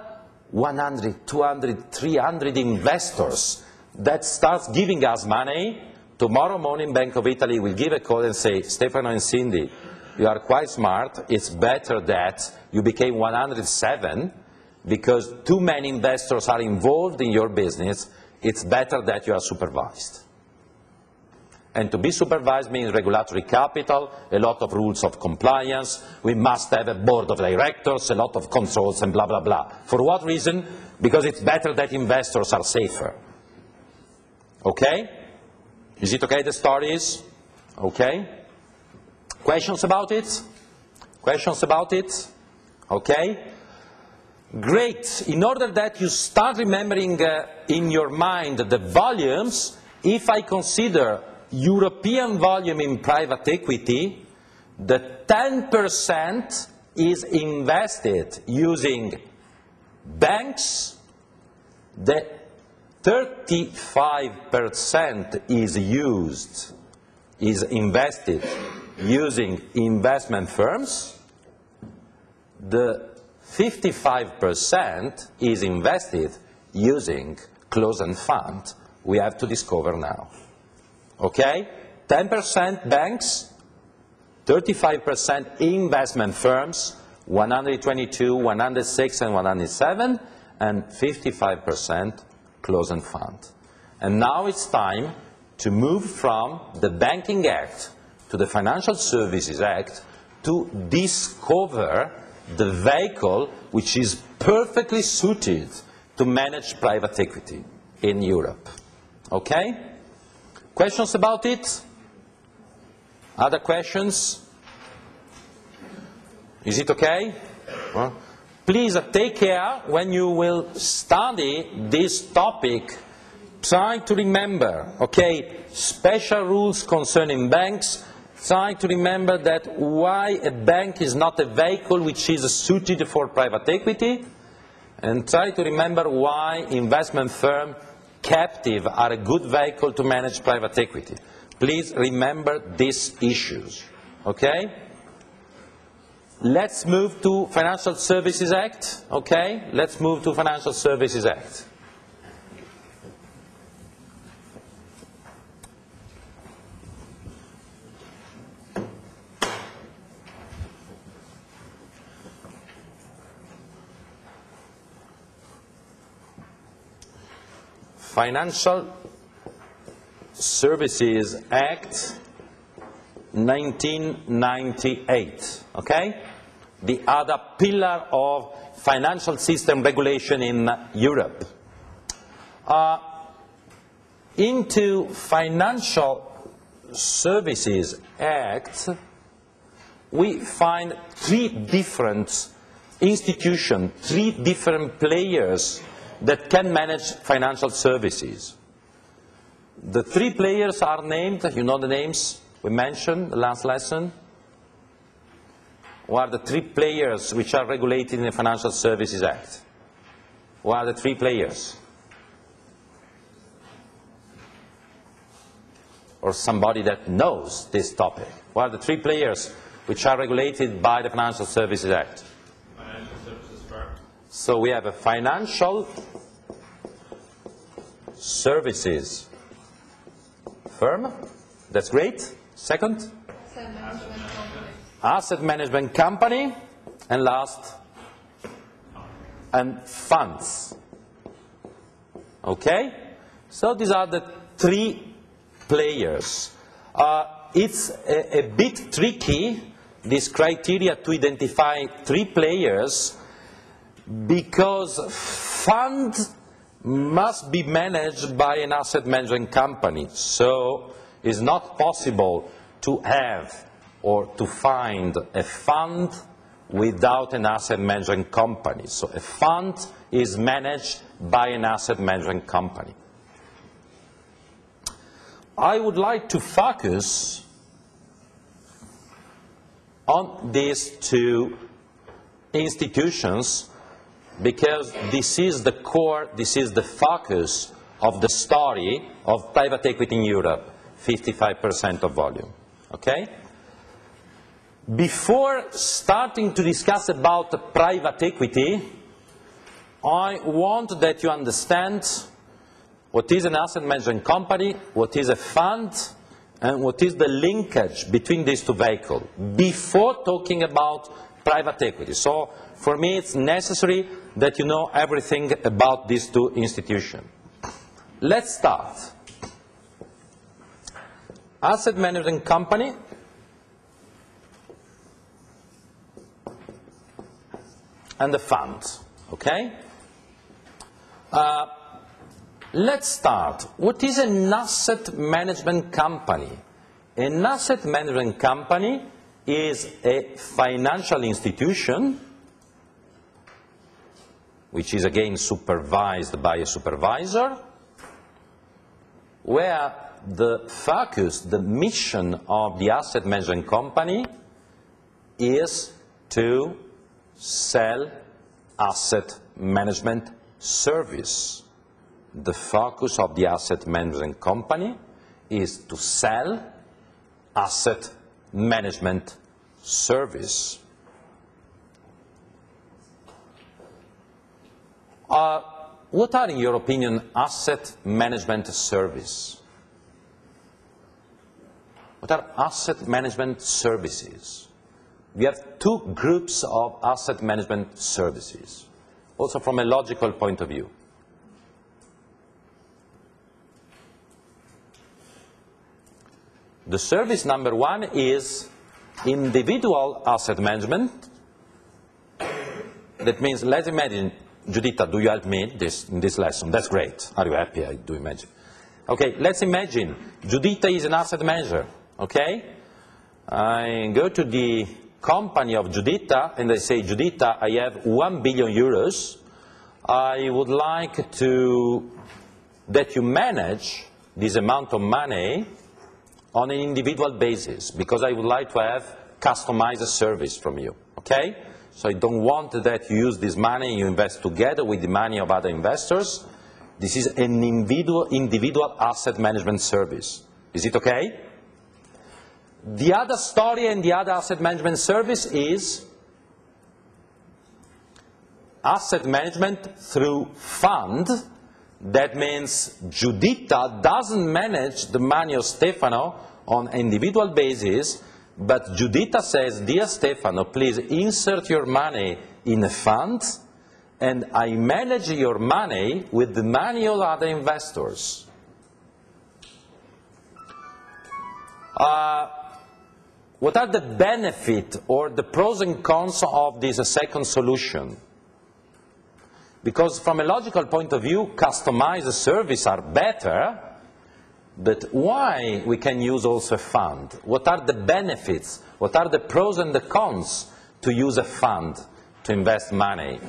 100, 200, 300 investors that starts giving us money. Tomorrow morning, Bank of Italy will give a call and say, Stefano and Cindy, you are quite smart. It's better that you became 107 because too many investors are involved in your business. It's better that you are supervised. And to be supervised means regulatory capital, a lot of rules of compliance. We must have a board of directors, a lot of controls, and blah, blah, blah. For what reason? Because it's better that investors are safer. Okay? Is it okay, the stories? Okay? Questions about it? Questions about it? Okay? Great. In order that you start remembering in your mind the volumes, if I consider European volume in private equity, the 10% is invested using banks, the 35% is invested using investment firms, the 55% is invested using closed-end fund. We have to discover now. Okay? 10% banks, 35% investment firms, 122, 106, and 107, and 55% closed-end fund. And now it's time to move from the Banking Act to the Financial Services Act to discover the vehicle which is perfectly suited to manage private equity in Europe. Okay? Questions about it? Other questions? Is it okay? Please take care when you will study this topic. Try to remember, okay, special rules concerning banks. Try to remember that why a bank is not a vehicle which is suited for private equity. And try to remember why investment firms captive are a good vehicle to manage private equity. Please remember these issues, okay? Let's move to Financial Services Act, okay? Let's move to Financial Services Act. Financial Services Act 1998, okay? The other pillar of financial system regulation in Europe. Into Financial Services Act, we find three different institution, 3 different players that can manage financial services. The 3 players are named, you know the names we mentioned the last lesson. What are the 3 players which are regulated in the Financial Services Act? What are the 3 players? Or somebody that knows this topic. What are the 3 players which are regulated by the Financial Services Act? Financial services firm. So we have a financial services firm. That's great. Second? Asset management company. And last? And funds. Okay? So these are the 3 players. It's a bit tricky, this criteria, to identify 3 players, because fund must be managed by an asset management company. So it's not possible to have or to find a fund without an asset management company. So a fund is managed by an asset management company. I would like to focus on these 2 institutions because this is the core, this is the focus of the story of private equity in Europe, 55% of volume. Okay? Before starting to discuss about private equity, I want that you understand what is an asset management company, what is a fund, and what is the linkage between these 2 vehicles before talking about private equity. So for me it's necessary that you know everything about these 2 institutions. Let's start. Asset management company and the fund. Okay? Let's start. What is an asset management company? An asset management company is a financial institution which is again supervised by a supervisor, where the focus, the mission of the asset management company is to sell asset management service. The focus of the asset management company is to sell asset management service. What are, in your opinion, asset management service? What are asset management services? We have 2 groups of asset management services, also from a logical point of view. The service number 1 is individual asset management. That means, let's imagine, Giuditta, do you help me in this lesson? That's great. Are you happy? I do imagine. Okay, let's imagine Giuditta is an asset manager. Okay? I go to the company of Giuditta and I say, Giuditta, I have 1 billion euros. I would like that you manage this amount of money on an individual basis, because I would like to have customized service from you, okay? So I don't want that you use this money and you invest together with the money of other investors. This is an individual asset management service. Is it okay? The other story and the other asset management service is asset management through fund. That means Giuditta doesn't manage the money of Stefano on an individual basis, but Giuditta says, dear Stefano, please insert your money in a fund, and I manage your money with the money of other investors. What are the benefits or the pros and cons of this second solution? Because from a logical point of view, customized services are better, but why we can use also a fund? What are the benefits? What are the pros and the cons to use a fund, to invest money?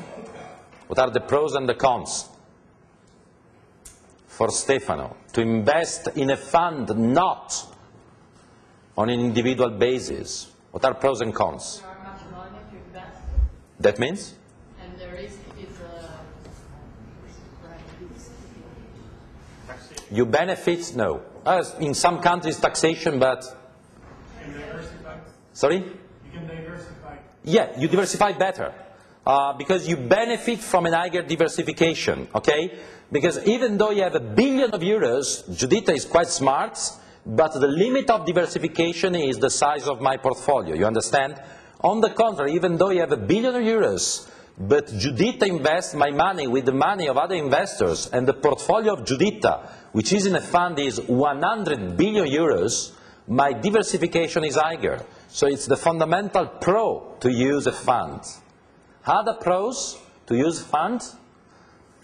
What are the pros and the cons? For Stefano, to invest in a fund not on an individual basis. What are pros and cons? There are much money to invest, That means? and the risk is You benefit? No. In some countries taxation, but... You can diversify. Sorry? You can diversify. Yeah, you diversify better. Because you benefit from an higher diversification, okay? Because even though you have €1 billion, Giuditta is quite smart, but the limit of diversification is the size of my portfolio, you understand? On the contrary, even though you have €1 billion, but Giuditta invests my money with the money of other investors, and the portfolio of Giuditta, which is in a fund, is €100 billion, my diversification is higher. So it's the fundamental pro to use a fund. Other pros to use fund,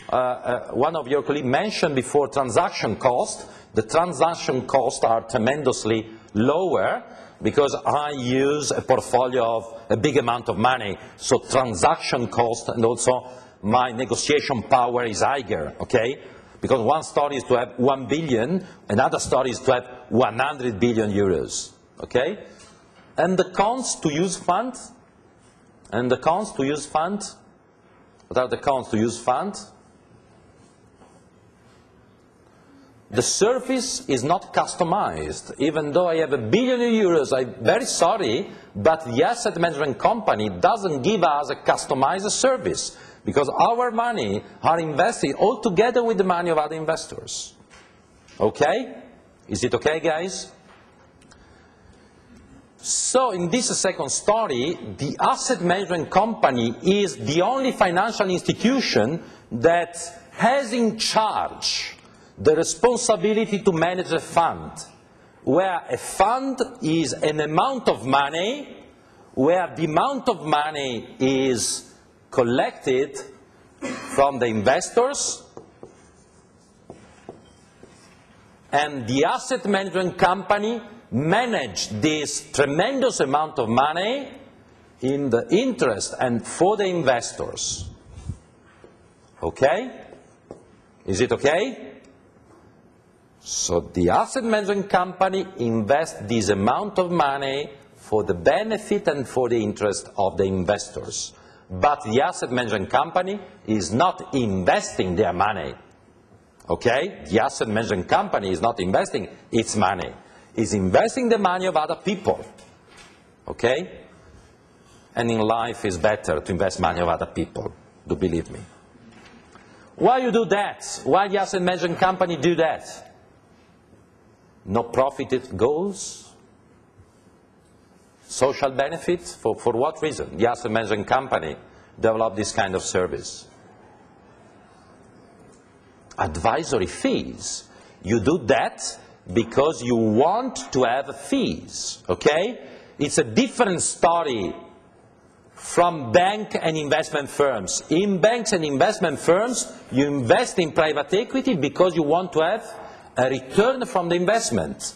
one of your colleagues mentioned before transaction cost. The transaction costs are tremendously lower because I use a portfolio of a big amount of money, so transaction cost and also my negotiation power is higher, okay? Because one story is to have 1 billion, another story is to have 100 billion euros, okay? And the cons to use fund? And the cons to use fund? What are the cons to use fund? The service is not customized. Even though I have €1 billion, I'm very sorry, but the asset management company doesn't give us a customized service because our money are invested all together with the money of other investors. Okay? Is it okay, guys? So in this second story, the asset management company is the only financial institution that has in charge the responsibility to manage a fund, where a fund is an amount of money, where the amount of money is collected from the investors, and the asset management company manage this tremendous amount of money in the interest and for the investors. Okay? Is it okay? So the asset management company invests this amount of money for the benefit and for the interest of the investors. But the asset management company is not investing their money. Okay? The asset management company is not investing its money. It's investing the money of other people. Okay? And in life it's better to invest money of other people. Do believe me. Why you do that? Why the asset management company do that? No profited goals? Social benefits? For what reason? The asset management company developed this kind of service. Advisory fees. You do that because you want to have fees, okay? It's a different story from bank and investment firms. In banks and investment firms, you invest in private equity because you want to have a return from the investment.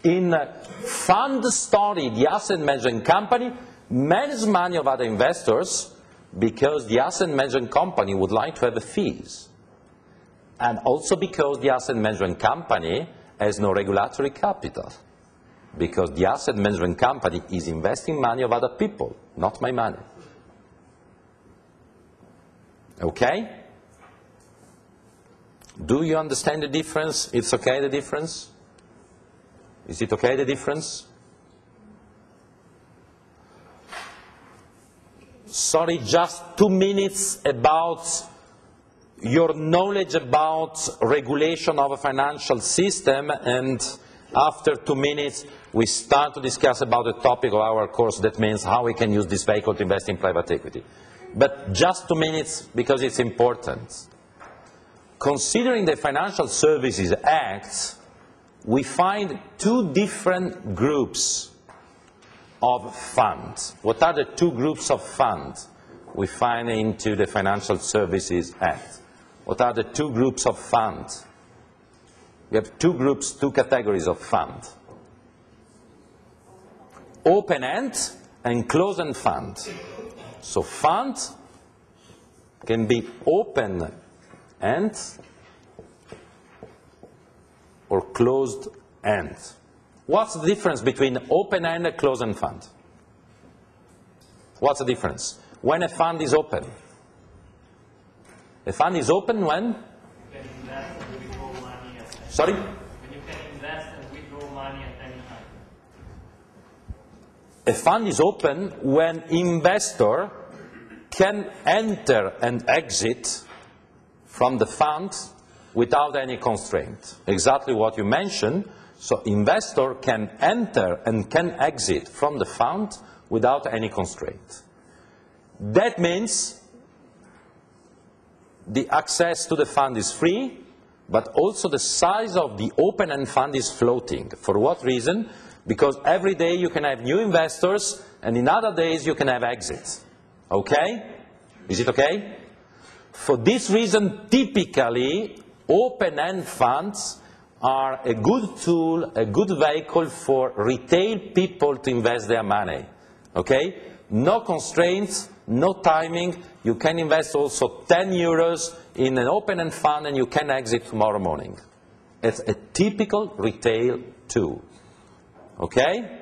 In fund story, the asset management company manages money of other investors because the asset management company would like to have the fees. And also because the asset management company has no regulatory capital. Because the asset management company is investing money of other people, not my money. Okay? Do you understand the difference? It's okay, the difference? Is it okay, the difference? Sorry, just 2 minutes about your knowledge about regulation of a financial system, and after 2 minutes we start to discuss about the topic of our course, that means how we can use this vehicle to invest in private equity. But just 2 minutes because it's important. Considering the Financial Services Act, we find 2 different groups of funds. What are the 2 groups of funds we find into the Financial Services Act? What are the 2 groups of funds? We have 2 groups, 2 categories of funds. Open-end and closed-end fund. So fund can be open-end or closed-end. What's the difference between open-end and closed-end fund? What's the difference? When a fund is open. A fund is open when? You can invest and withdraw money at any Sorry? time. When you can invest and withdraw money at any time. A fund is open when investor can enter and exit from the fund without any constraint. Exactly what you mentioned. So investor can enter and can exit from the fund without any constraint. That means the access to the fund is free, but also the size of the open-end fund is floating. For what reason? Because every day you can have new investors, and in other days you can have exits. Okay? Is it okay? For this reason, typically, open-end funds are a good tool, a good vehicle for retail people to invest their money. Okay? No constraints, no timing. You can invest also 10 euros in an open-end fund and you can exit tomorrow morning. It's a typical retail tool. Okay?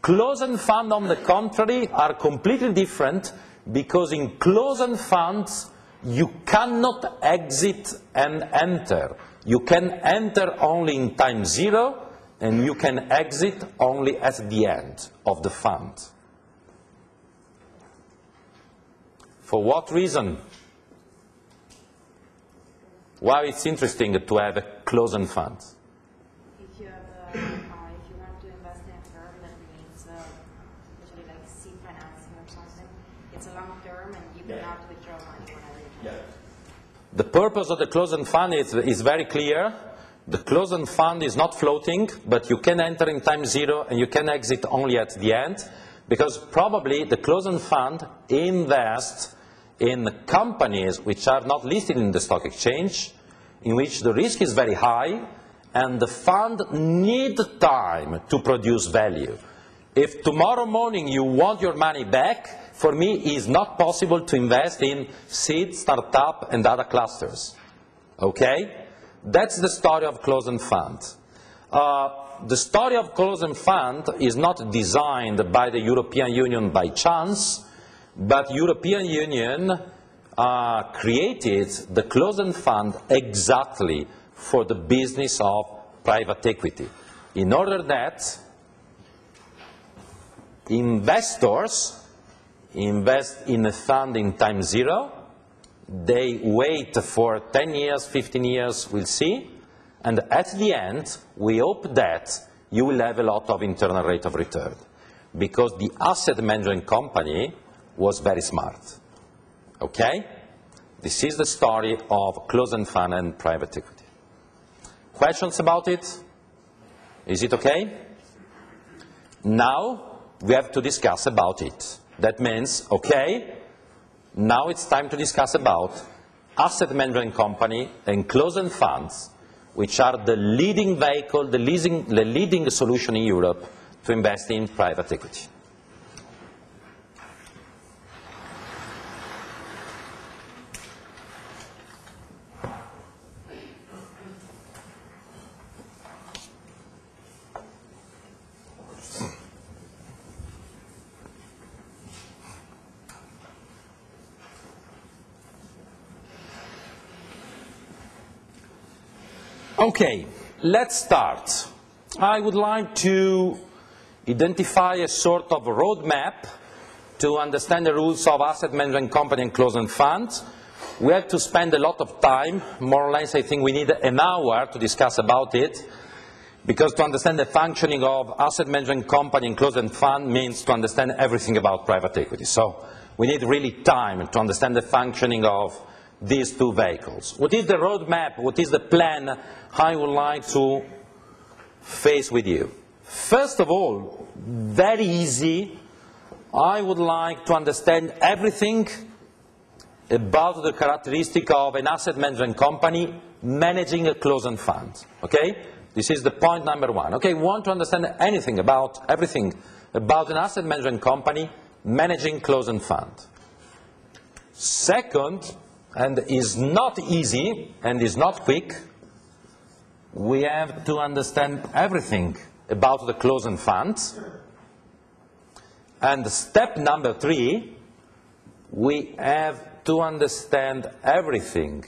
Closed-end funds, on the contrary, are completely different because in closed-end funds you cannot exit and enter. You can enter only in time zero and you can exit only at the end of the fund. For what reason? Why it's interesting to have a closed-end fund? If you have, if you want to invest in a firm that needs, usually like seed financing or something, it's a long term and you cannot withdraw money whenever you can. The purpose of the closed-end fund is very clear. The closed-end fund is not floating, but you can enter in time zero and you can exit only at the end, because probably the closed-end fund invests in companies which are not listed in the stock exchange, in which the risk is very high, and the fund needs time to produce value. If tomorrow morning you want your money back, for me it is not possible to invest in seed, startup, and other clusters. Okay? That's the story of closed-end fund. The story of closed-end fund is not designed by the European Union by chance, but European Union created the closed-end fund exactly for the business of private equity, in order that investors invest in a fund in time zero, they wait for 10 years, 15 years, we'll see, and at the end, we hope that you will have a lot of internal rate of return, because the asset management company was very smart. Okay? This is the story of closed-end fund and private equity. Questions about it? Is it okay? Now we have to discuss about it. That means, okay, now it's time to discuss about asset management company and closed-end funds, which are the leading vehicle, the leading solution in Europe to invest in private equity. Okay, let's start. I would like to identify a sort of roadmap to understand the rules of asset management company and closed-end funds. We have to spend a lot of time, more or less I think we need an hour to discuss about it, because to understand the functioning of asset management company and closed-end fund means to understand everything about private equity. So we need really time to understand the functioning of these two vehicles. What is the roadmap? What is the plan I would like to face with you? First of all, very easy, I would like to understand everything about the characteristic of an asset management company managing a closed-end fund. Okay? This is the point number one. Okay, we want to understand everything about an asset management company managing closed-end fund. Second, and is not easy and is not quick, we have to understand everything about the closed-end funds. And step number 3, we have to understand everything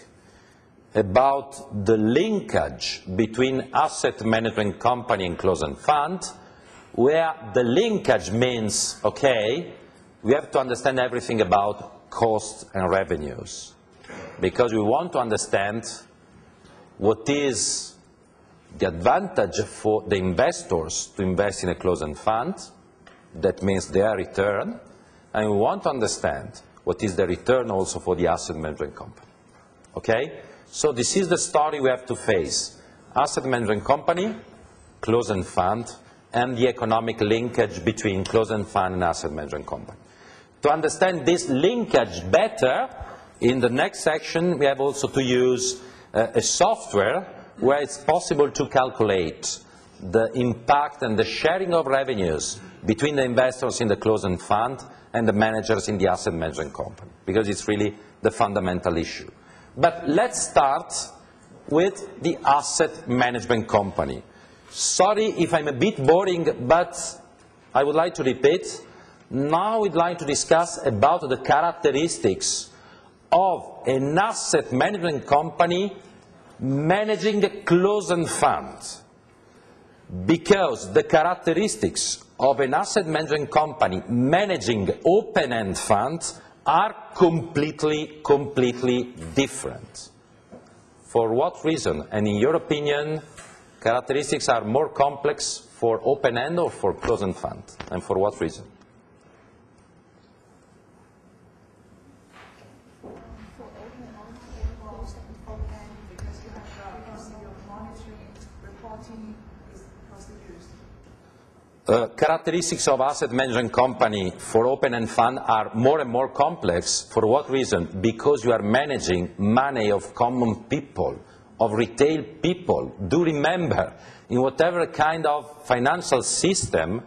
about the linkage between asset management company and closed-end fund, where the linkage means, okay, we have to understand everything about costs and revenues, because we want to understand what is the advantage for the investors to invest in a closed-end fund, that means their return, and we want to understand what is the return also for the asset management company. Okay? So this is the story we have to face. Asset management company, closed-end fund, and the economic linkage between closed-end fund and asset management company. To understand this linkage better, in the next section we have also to use a software where it's possible to calculate the impact and the sharing of revenues between the investors in the closed-end fund and the managers in the asset management company, because it's really the fundamental issue. But let's start with the asset management company. Sorry if I'm a bit boring, but I would like to repeat. Now we'd like to discuss about the characteristics of an asset management company managing a closed-end fund. Because the characteristics of an asset management company managing open-end funds are completely different. For what reason? And in your opinion, characteristics are more complex for open-end or for closed-end fund? And for what reason? Characteristics of asset management company for open-end fund are more and more complex. For what reason? Because you are managing money of common people, of retail people. Do remember, in whatever kind of financial system,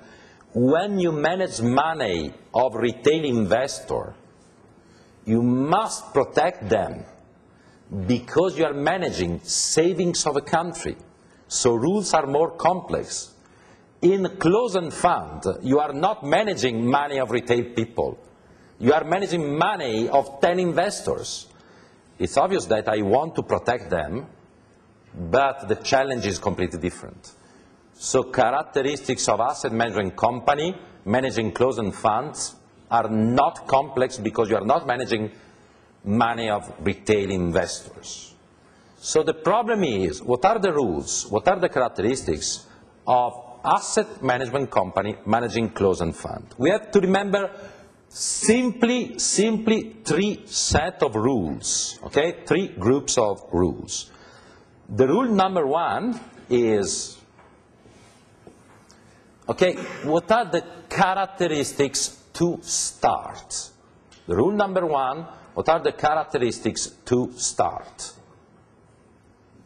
when you manage money of retail investor, you must protect them because you are managing savings of a country. So rules are more complex. In closed-end fund, you are not managing money of retail people. You are managing money of 10 investors. It's obvious that I want to protect them, but the challenge is completely different. So characteristics of asset management company managing closed-end funds are not complex because you are not managing money of retail investors. So the problem is, what are the rules, what are the characteristics of asset management company managing closed-end fund? We have to remember simply 3 sets of rules, okay? 3 groups of rules. The rule number 1 is, okay, what are the characteristics to start? The rule number 1, what are the characteristics to start?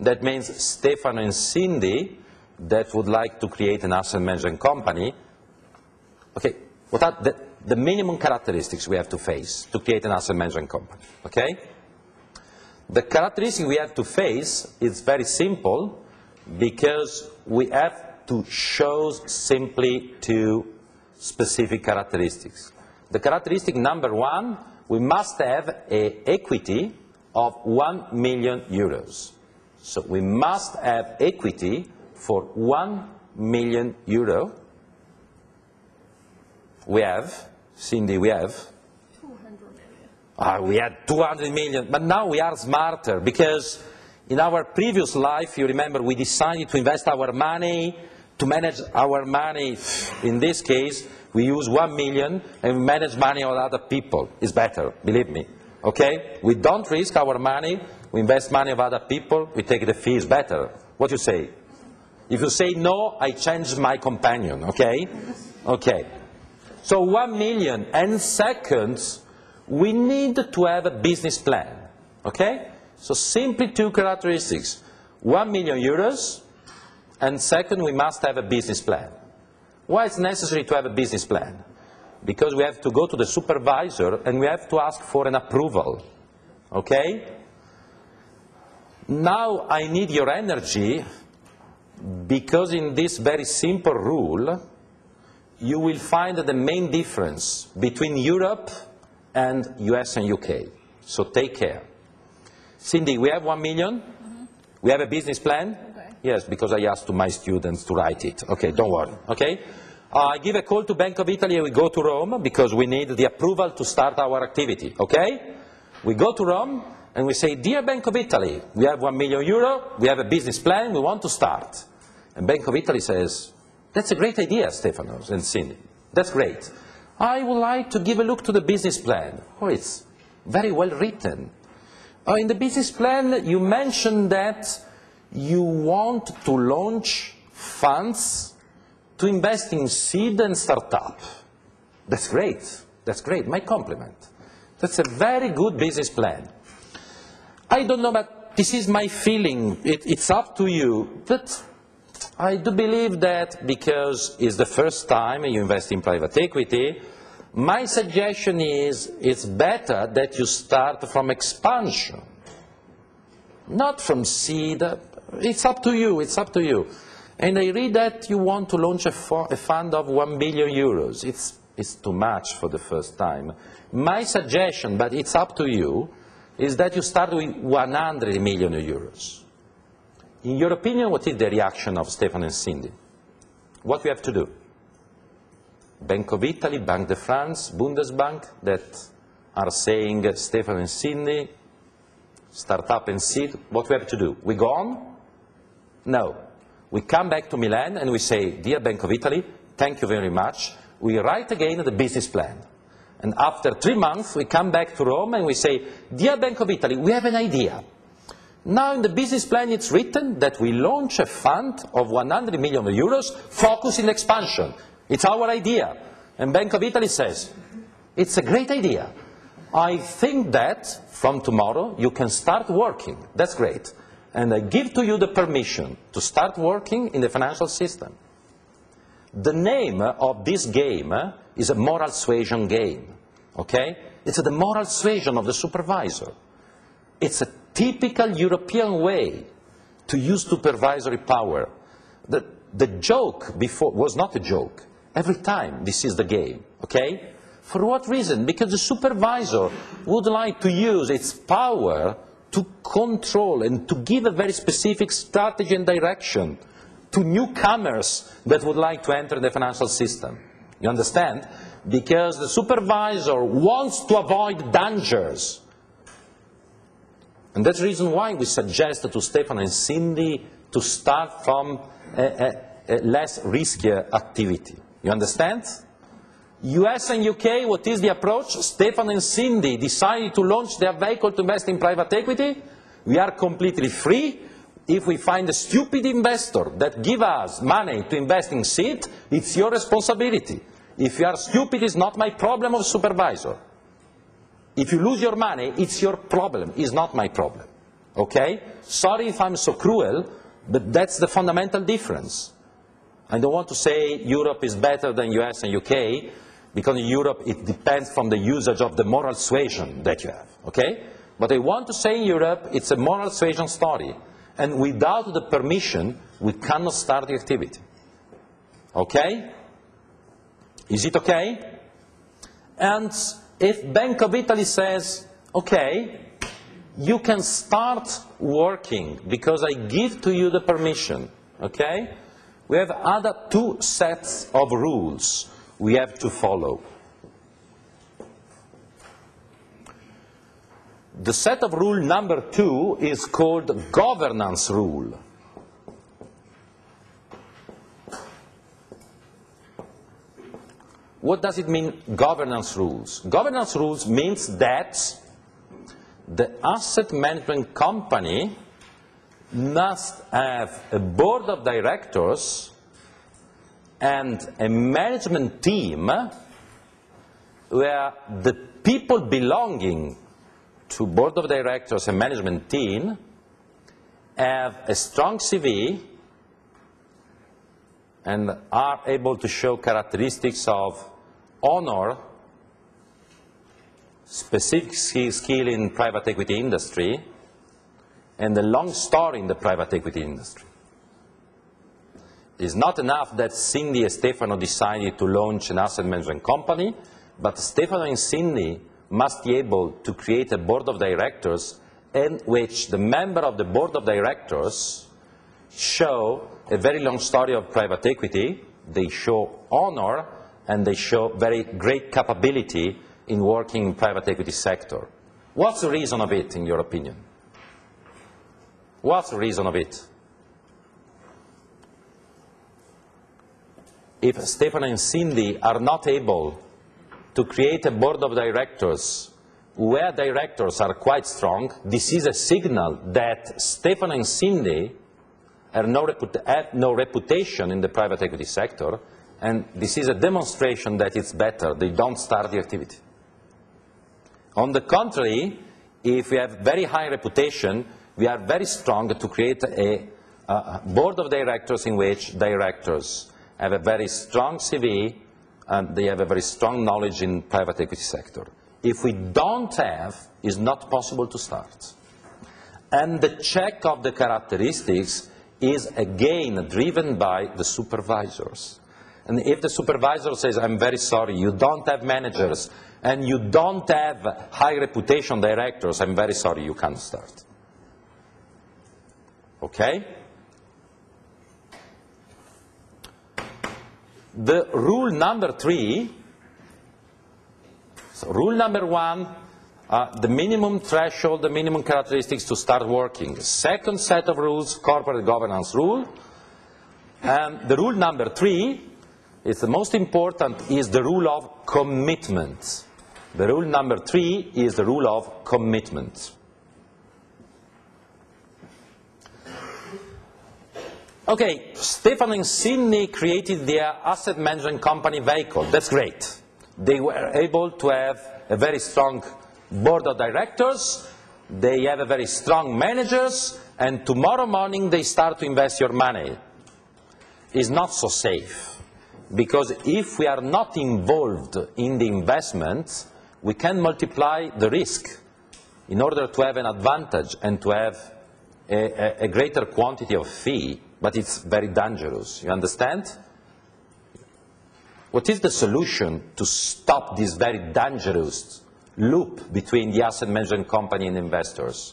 That means Stefano and Cindy that would like to create an asset management company, okay, what are the minimum characteristics we have to face to create an asset management company, okay? The characteristic we have to face is very simple because we have to show simply 2 specific characteristics. The characteristic number 1, we must have an equity of 1 million euros. So we must have equity for 1 million euro. We have, Cindy, we have? 200 million. We had 200 million, but now we are smarter because in our previous life, you remember, we decided to invest our money, to manage our money. In this case, we use 1 million and we manage money of other people. It's better, believe me, okay? We don't risk our money, we invest money of other people, we take the fees better. What do you say? If you say no, I change my companion, okay? Okay. So 1 million, and second, we need to have a business plan, okay? So simply 2 characteristics. 1 million euros, and second, we must have a business plan. Why it's necessary to have a business plan? because we have to go to the supervisor and we have to ask for an approval, okay? Now I need your energy, because in this very simple rule, you will find the main difference between Europe and US and UK. So take care. Cindy, we have 1 million. We have a business plan. Okay. Yes, because I asked to my students to write it. Okay, don't worry. Okay. I give a call to Bank of Italy and we go to Rome because we need the approval to start our activity. Okay. We go to Rome and we say, dear Bank of Italy, we have 1 million euro. We have a business plan. We want to start. And Bank of Italy says, that's a great idea, Stefanos and Cindy. That's great. I would like to give a look to the business plan. Oh, it's very well written. In the business plan, you mentioned that you want to launch funds to invest in seed and startup. That's great. That's great. My compliment. That's a very good business plan. I don't know, but this is my feeling. It's up to you. But I do believe that because it's the first time you invest in private equity, my suggestion is it's better that you start from expansion, not from seed. It's up to you, it's up to you. And I read that you want to launch a fund of 1 billion euros. It's too much for the first time. My suggestion, but it's up to you, is that you start with 100 million euros. In your opinion, what is the reaction of Stefan and Cindy? What we have to do? Bank of Italy, Banque de France, Bundesbank, that are saying, Stefan and Cindy, startup and seed, what we have to do? We go on? No. We come back to Milan and we say, dear Bank of Italy, thank you very much. We write again the business plan. And after 3 months, we come back to Rome and we say, dear Bank of Italy, we have an idea. Now in the business plan it's written that we launch a fund of 100 million euros focused in expansion. It's our idea. And Bank of Italy says, it's a great idea. I think that from tomorrow you can start working. That's great. And I give to you the permission to start working in the financial system. The name of this game is a moral suasion game. Okay? It's the moral suasion of the supervisor. It's a typical European way to use supervisory power. The joke before was not a joke. Every time this is the game, okay? For what reason? Because the supervisor would like to use its power to control and to give a very specific strategy and direction to newcomers that would like to enter the financial system. You understand? Because the supervisor wants to avoid dangers. And that's the reason why we suggest to Stefan and Cindy to start from a less riskier activity. You understand? US and UK, what is the approach? Stefan and Cindy decided to launch their vehicle to invest in private equity. We are completely free. If we find a stupid investor that gives us money to invest in seed, it's your responsibility. If you are stupid, it's not my problem of supervisor. If you lose your money, it's your problem, it's not my problem. Okay? Sorry if I'm so cruel, but that's the fundamental difference. I don't want to say Europe is better than US and UK, because in Europe it depends from the usage of the moral suasion that you have. Okay? But I want to say in Europe it's a moral suasion story. And without the permission, we cannot start the activity. Okay? Is it okay? And if Bank of Italy says, okay, you can start working because I give to you the permission, okay? We have other 2 sets of rules we have to follow. The set of rule number 2 is called governance rule. What does it mean, governance rules? Governance rules means that the asset management company must have a board of directors and a management team where the people belonging to board of directors and management team have a strong CV and are able to show characteristics of honor specific skill in private equity industry and a long story in the private equity industry. It's not enough that Cindy and Stefano decided to launch an asset management company, but Stefano and Cindy must be able to create a board of directors in which the member of the board of directors show a very long story of private equity, they show honor, and they show very great capability in working in private equity sector. What's the reason of it, in your opinion? What's the reason of it? If Stefano and Cindy are not able to create a board of directors where directors are quite strong, this is a signal that Stefano and Cindy have no reputation in the private equity sector, and this is a demonstration that it's better they don't start the activity. On the contrary, if we have very high reputation, we are very strong to create a board of directors in which directors have a very strong CV and they have a very strong knowledge in private equity sector. If we don't have, it's not possible to start. And the check of the characteristics is again driven by the supervisors. And if the supervisor says, I'm very sorry, you don't have managers and you don't have high reputation directors, I'm very sorry, you can't start. Okay? The rule number 3, so rule number 1, the minimum threshold, the minimum characteristics to start working. Second set of rules, corporate governance rule. And the rule number 3, is the most important, is the rule of commitment. The rule number 3 is the rule of commitment. Okay, Stefano and Cindy created their asset management company vehicle. That's great. They were able to have a very strong board of directors, they have a very strong managers, and tomorrow morning they start to invest your money. It's not so safe, because if we are not involved in the investment, we can multiply the risk in order to have an advantage and to have a greater quantity of fee, but it's very dangerous. You understand? What is the solution to stop this very dangerous loop between the asset management company and investors?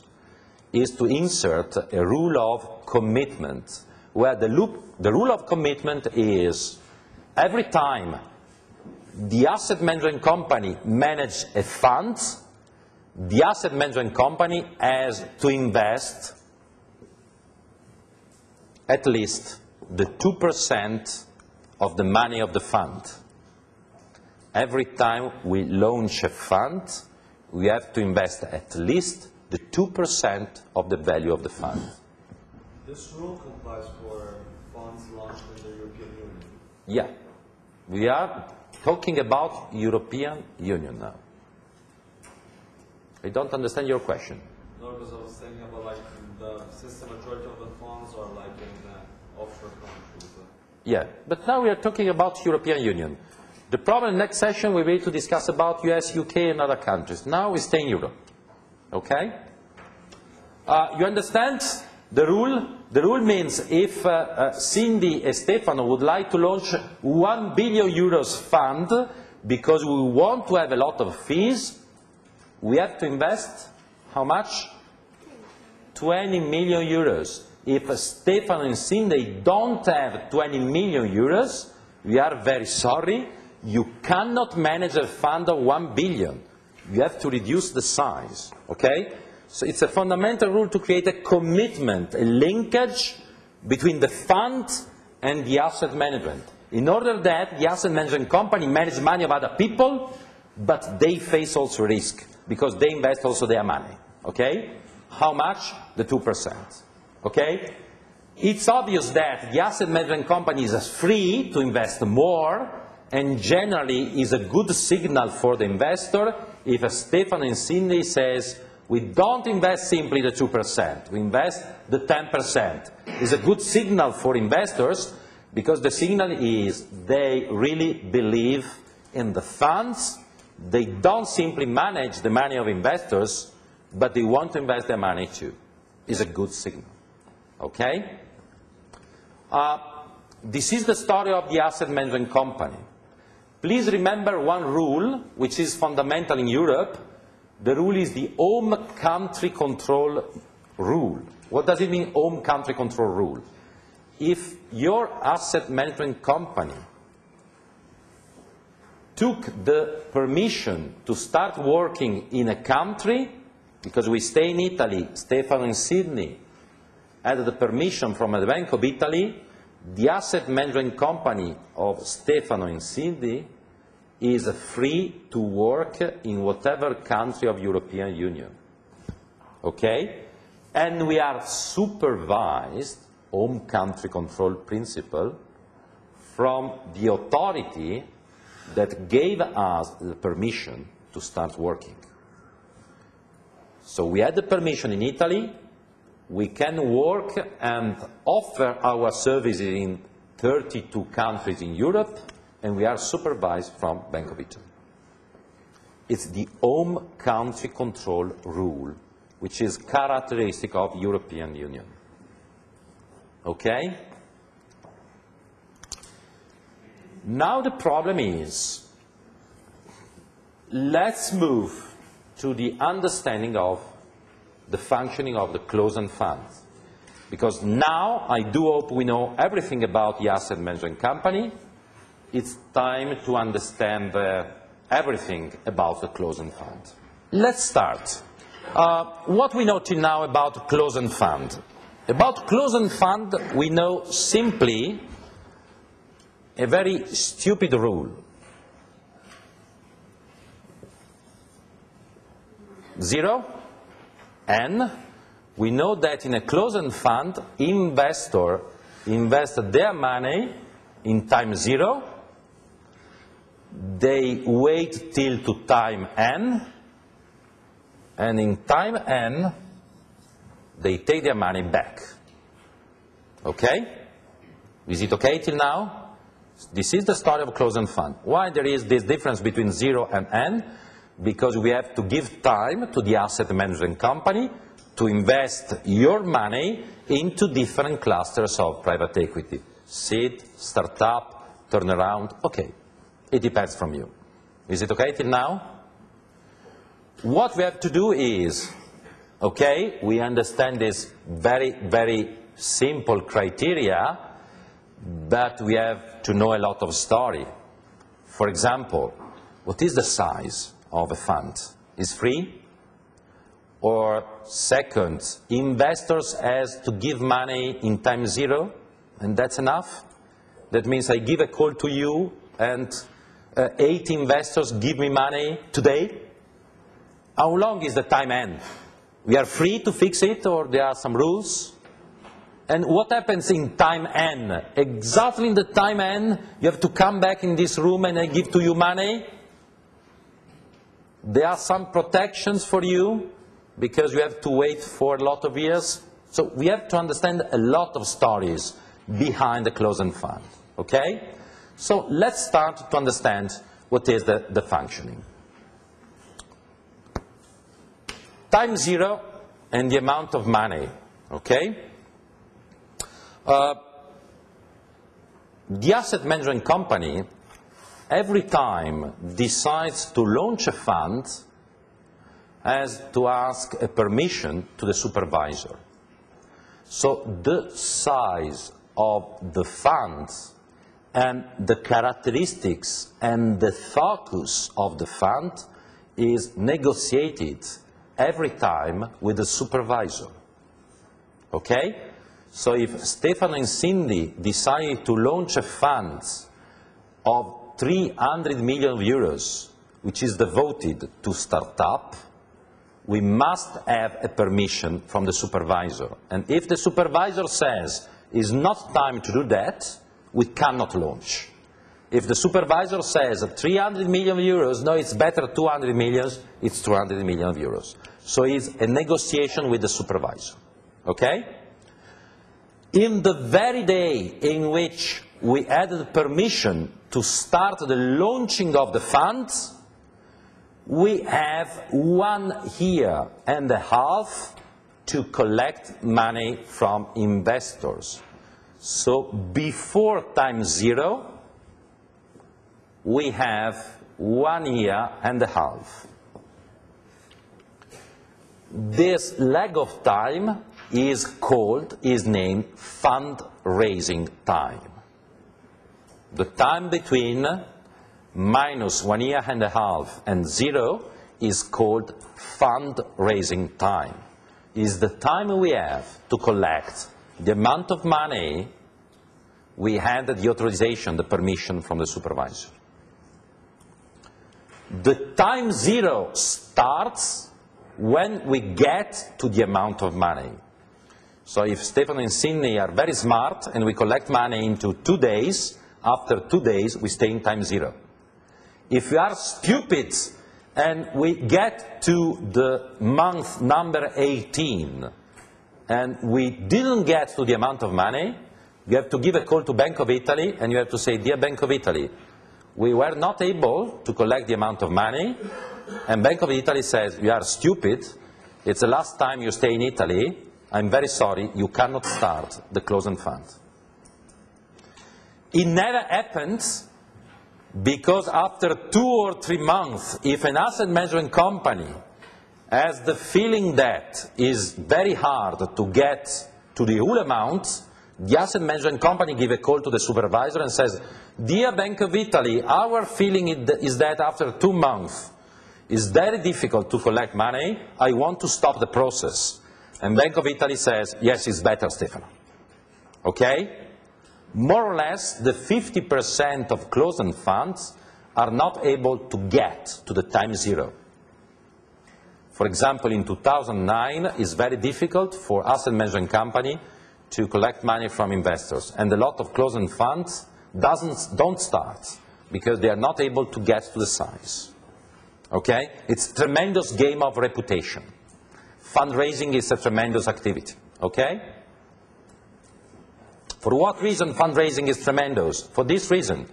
Is to insert a rule of commitment, where the rule of commitment is every time the asset management company manages a fund, the asset management company has to invest at least the 2% of the money of the fund. Every time we launch a fund, we have to invest at least the 2% of the value of the fund. This rule complies for funds launched in the European Union? Yeah. We are talking about European Union now. I don't understand your question. No, because I was thinking about like since the majority of the funds are like in offshore countries. Yeah, but now we are talking about European Union. The problem next session we will to discuss about US, UK and other countries. Now we stay in Europe. Okay? You understand the rule? The rule means if Cindy and Stefano would like to launch 1 billion euros fund because we want to have a lot of fees, we have to invest how much? 20 million euros. If Stefano and Cindy don't have 20 million euros, we are very sorry, you cannot manage a fund of 1 billion. You have to reduce the size, okay? So it's a fundamental rule to create a commitment, a linkage between the fund and the asset management. In order that the asset management company manages money of other people, but they face also risk, because they invest also their money, okay? How much? The 2%, okay? It's obvious that the asset management company is free to invest more, and generally is a good signal for the investor if Stefano and Cindy says, we don't invest simply the 2%, we invest the 10%. It's a good signal for investors because the signal is they really believe and the funds, they don't simply manage the money of investors, but they want to invest their money too. It's a good signal. Okay? This is the story of the asset management company. Please remember one rule, which is fundamental in Europe. The rule is the home country control rule. What does it mean, home country control rule? If your asset management company took the permission to start working in a country, because we stay in Italy, Stefano in Sydney had the permission from the Bank of Italy, the asset management company of Stefano in Sydney is free to work in whatever country of European Union. Okay? And we are supervised, home country control principle, from the authority that gave us the permission to start working. So we had the permission in Italy, we can work and offer our services in 32 countries in Europe, and we are supervised from Bank of Italy. It's the home country control rule, which is characteristic of European Union. Okay? Now the problem is, let's move to the understanding of the functioning of the closed-end fund. Because now I do hope we know everything about the asset management company. It's time to understand everything about the closed-end fund. Let's start. What we know till now about closed-end fund. About closed-end fund, we know simply a very stupid rule. 0, N. We know that in a closed-end fund, investor invests their money in time 0. They wait till to time N, and in time N, they take their money back. Okay? Is it okay till now? This is the story of a closed-end fund. Why there is this difference between 0 and N? Because we have to give time to the asset management company to invest your money into different clusters of private equity. Seed, startup, turnaround, okay. It depends from you. Is it okay till now? What we have to do is, okay, we understand this very, very simple criteria, but we have to know a lot of story. For example, what is the size of a fund? Is free? Or second, investors has to give money in time 0, and that's enough? That means I give a call to you and 8 investors give me money today? How long is the time N? We are free to fix it, or there are some rules? And what happens in time N? Exactly in the time N, you have to come back in this room and I give to you money? There are some protections for you, because you have to wait for a lot of years. So we have to understand a lot of stories behind the closed-end fund, okay? So let's start to understand what is the functioning. Time 0 and the amount of money, okay? The asset management company, every time decides to launch a fund, has to ask a permission to the supervisor. So the size of the funds and the characteristics and the focus of the fund is negotiated every time with the supervisor. Okay? So if Stefano and Cindy decide to launch a fund of 300 million euros, which is devoted to startup, we must have a permission from the supervisor. And if the supervisor says it's not time to do that, we cannot launch. If the supervisor says 300 million euros, no, it's better 200 million, it's 200 million euros. So it's a negotiation with the supervisor. Okay? In the very day in which we had the permission to start the launching of the funds, we have 1.5 years to collect money from investors. So before time zero, we have 1.5 years. This lag of time is named fundraising time. The time between minus 1.5 years and zero is called fundraising time. Is the time we have to collect the amount of money we had the authorization, the permission from the supervisor. The time zero starts when we get to the amount of money. So if Stefano and Sidney are very smart and we collect money into 2 days, after 2 days we stay in time zero. If we are stupid and we get to the month number 18 and we didn't get to the amount of money, you have to give a call to Bank of Italy and you have to say, dear Bank of Italy, we were not able to collect the amount of money, and Bank of Italy says, you are stupid, it's the last time you stay in Italy, I'm very sorry, you cannot start the closed-end fund. It never happens because after 2 or 3 months, if an asset management company has the feeling that it's very hard to get to the whole amount, the asset management company gives a call to the supervisor and says, dear Bank of Italy, our feeling is that after 2 months it's very difficult to collect money, I want to stop the process. And Bank of Italy says, yes, it's better, Stefano. Okay? More or less, the 50% of closed-end funds are not able to get to the time zero. For example, in 2009, it's very difficult for asset management company to collect money from investors. And a lot of closed-end funds don't start because they are not able to get to the size. Okay? It's a tremendous game of reputation. Fundraising is a tremendous activity. Okay? For what reason fundraising is tremendous? For this reason.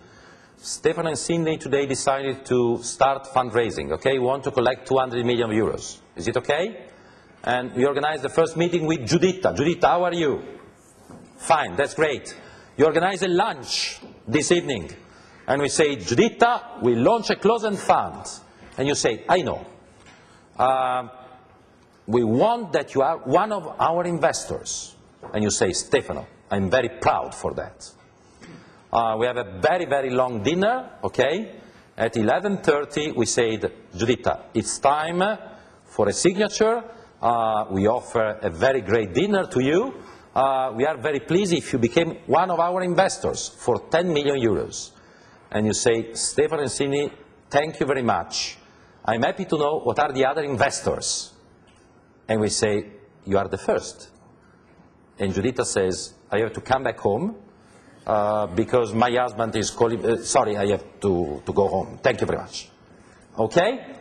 Stefano and Sidney today decided to start fundraising. Okay? We want to collect 200 million euros. Is it okay? And we organized the first meeting with Giuditta. Giuditta, how are you? Fine, that's great. You organize a lunch this evening. And we say, Giuditta, we launch a closed-end fund. And you say, I know. We want that you are one of our investors. And you say, Stefano, I'm very proud for that. We have a very, very long dinner, okay? At 11:30, we said, Giuditta, it's time for a signature. We offer a very great dinner to you. We are very pleased if you became one of our investors for 10 million euros. And you say, Stefano and Sidney, thank you very much. I'm happy to know what are the other investors. And we say, you are the first. And Giuditta says, I have to come back home because my husband is calling, sorry, I have to go home. Thank you very much. Okay?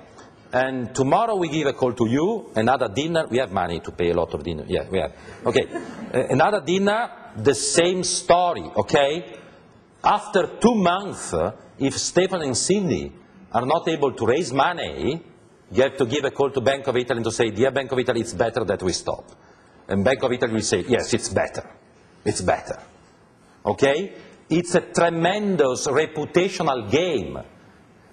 And tomorrow we give a call to you, another dinner. We have money to pay a lot of dinner. Yeah, we have. Okay. Another dinner, the same story, okay? After 2 months, if Stefano and Sidney are not able to raise money, you have to give a call to Bank of Italy to say, dear Bank of Italy, it's better that we stop. And Bank of Italy will say, yes, it's better. It's better. Okay? It's a tremendous reputational game.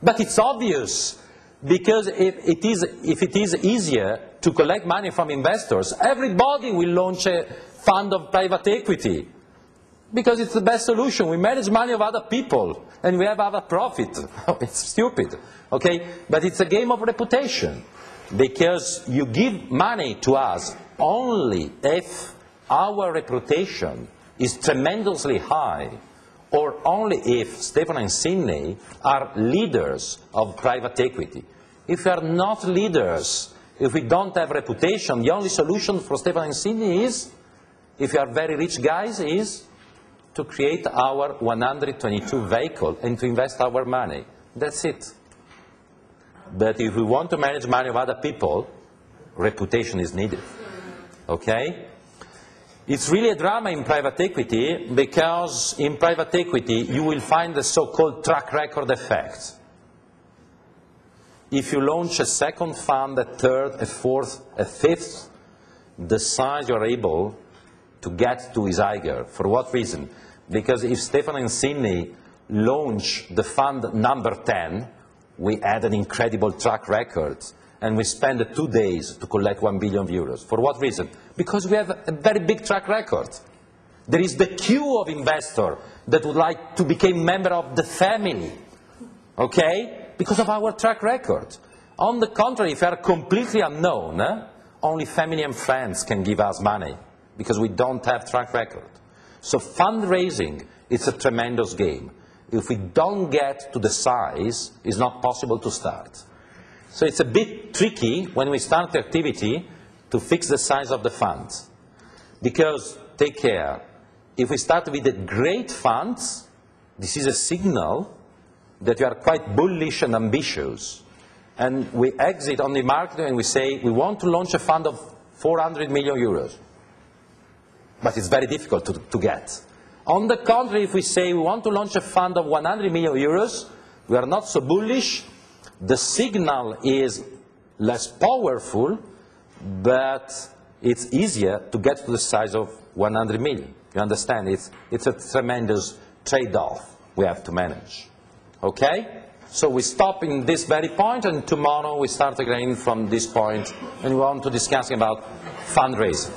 But it's obvious, because if it is easier to collect money from investors, everybody will launch a fund of private equity. Because it's the best solution. We manage money of other people, and we have other profit. It's stupid. Okay? But it's a game of reputation. Because you give money to us only if our reputation is tremendously high, or only if Stefano and Sidney are leaders of private equity. If we are not leaders, if we don't have reputation, the only solution for Stefano and Sidney is, if you are very rich guys, is to create our 122 vehicle and to invest our money. That's it. But if we want to manage money of other people, reputation is needed. Okay? It's really a drama in private equity, because in private equity you will find the so-called track record effect. If you launch a second fund, a third, a fourth, a fifth, the size you're able to get to is higher. For what reason? Because if Stefano and Sidney launch the fund number 10, we had an incredible track record, and we spend 2 days to collect 1 billion euros. For what reason? Because we have a very big track record. There is the queue of investors that would like to become member of the family, okay? Because of our track record. On the contrary, if we are completely unknown, only family and friends can give us money, because we don't have track record. So fundraising, it's a tremendous game. If we don't get to the size, it's not possible to start. So it's a bit tricky when we start the activity to fix the size of the fund. Because, take care, if we start with a great fund, this is a signal that we are quite bullish and ambitious. And we exit on the market and we say, we want to launch a fund of 400 million euros. But it's very difficult to get. On the contrary, if we say we want to launch a fund of 100 million euros, we are not so bullish. The signal is less powerful, but it's easier to get to the size of 100 million. You understand? It's a tremendous trade-off we have to manage. Okay? So we stop in this very point, and tomorrow we start again from this point, and we want to discuss about fundraising.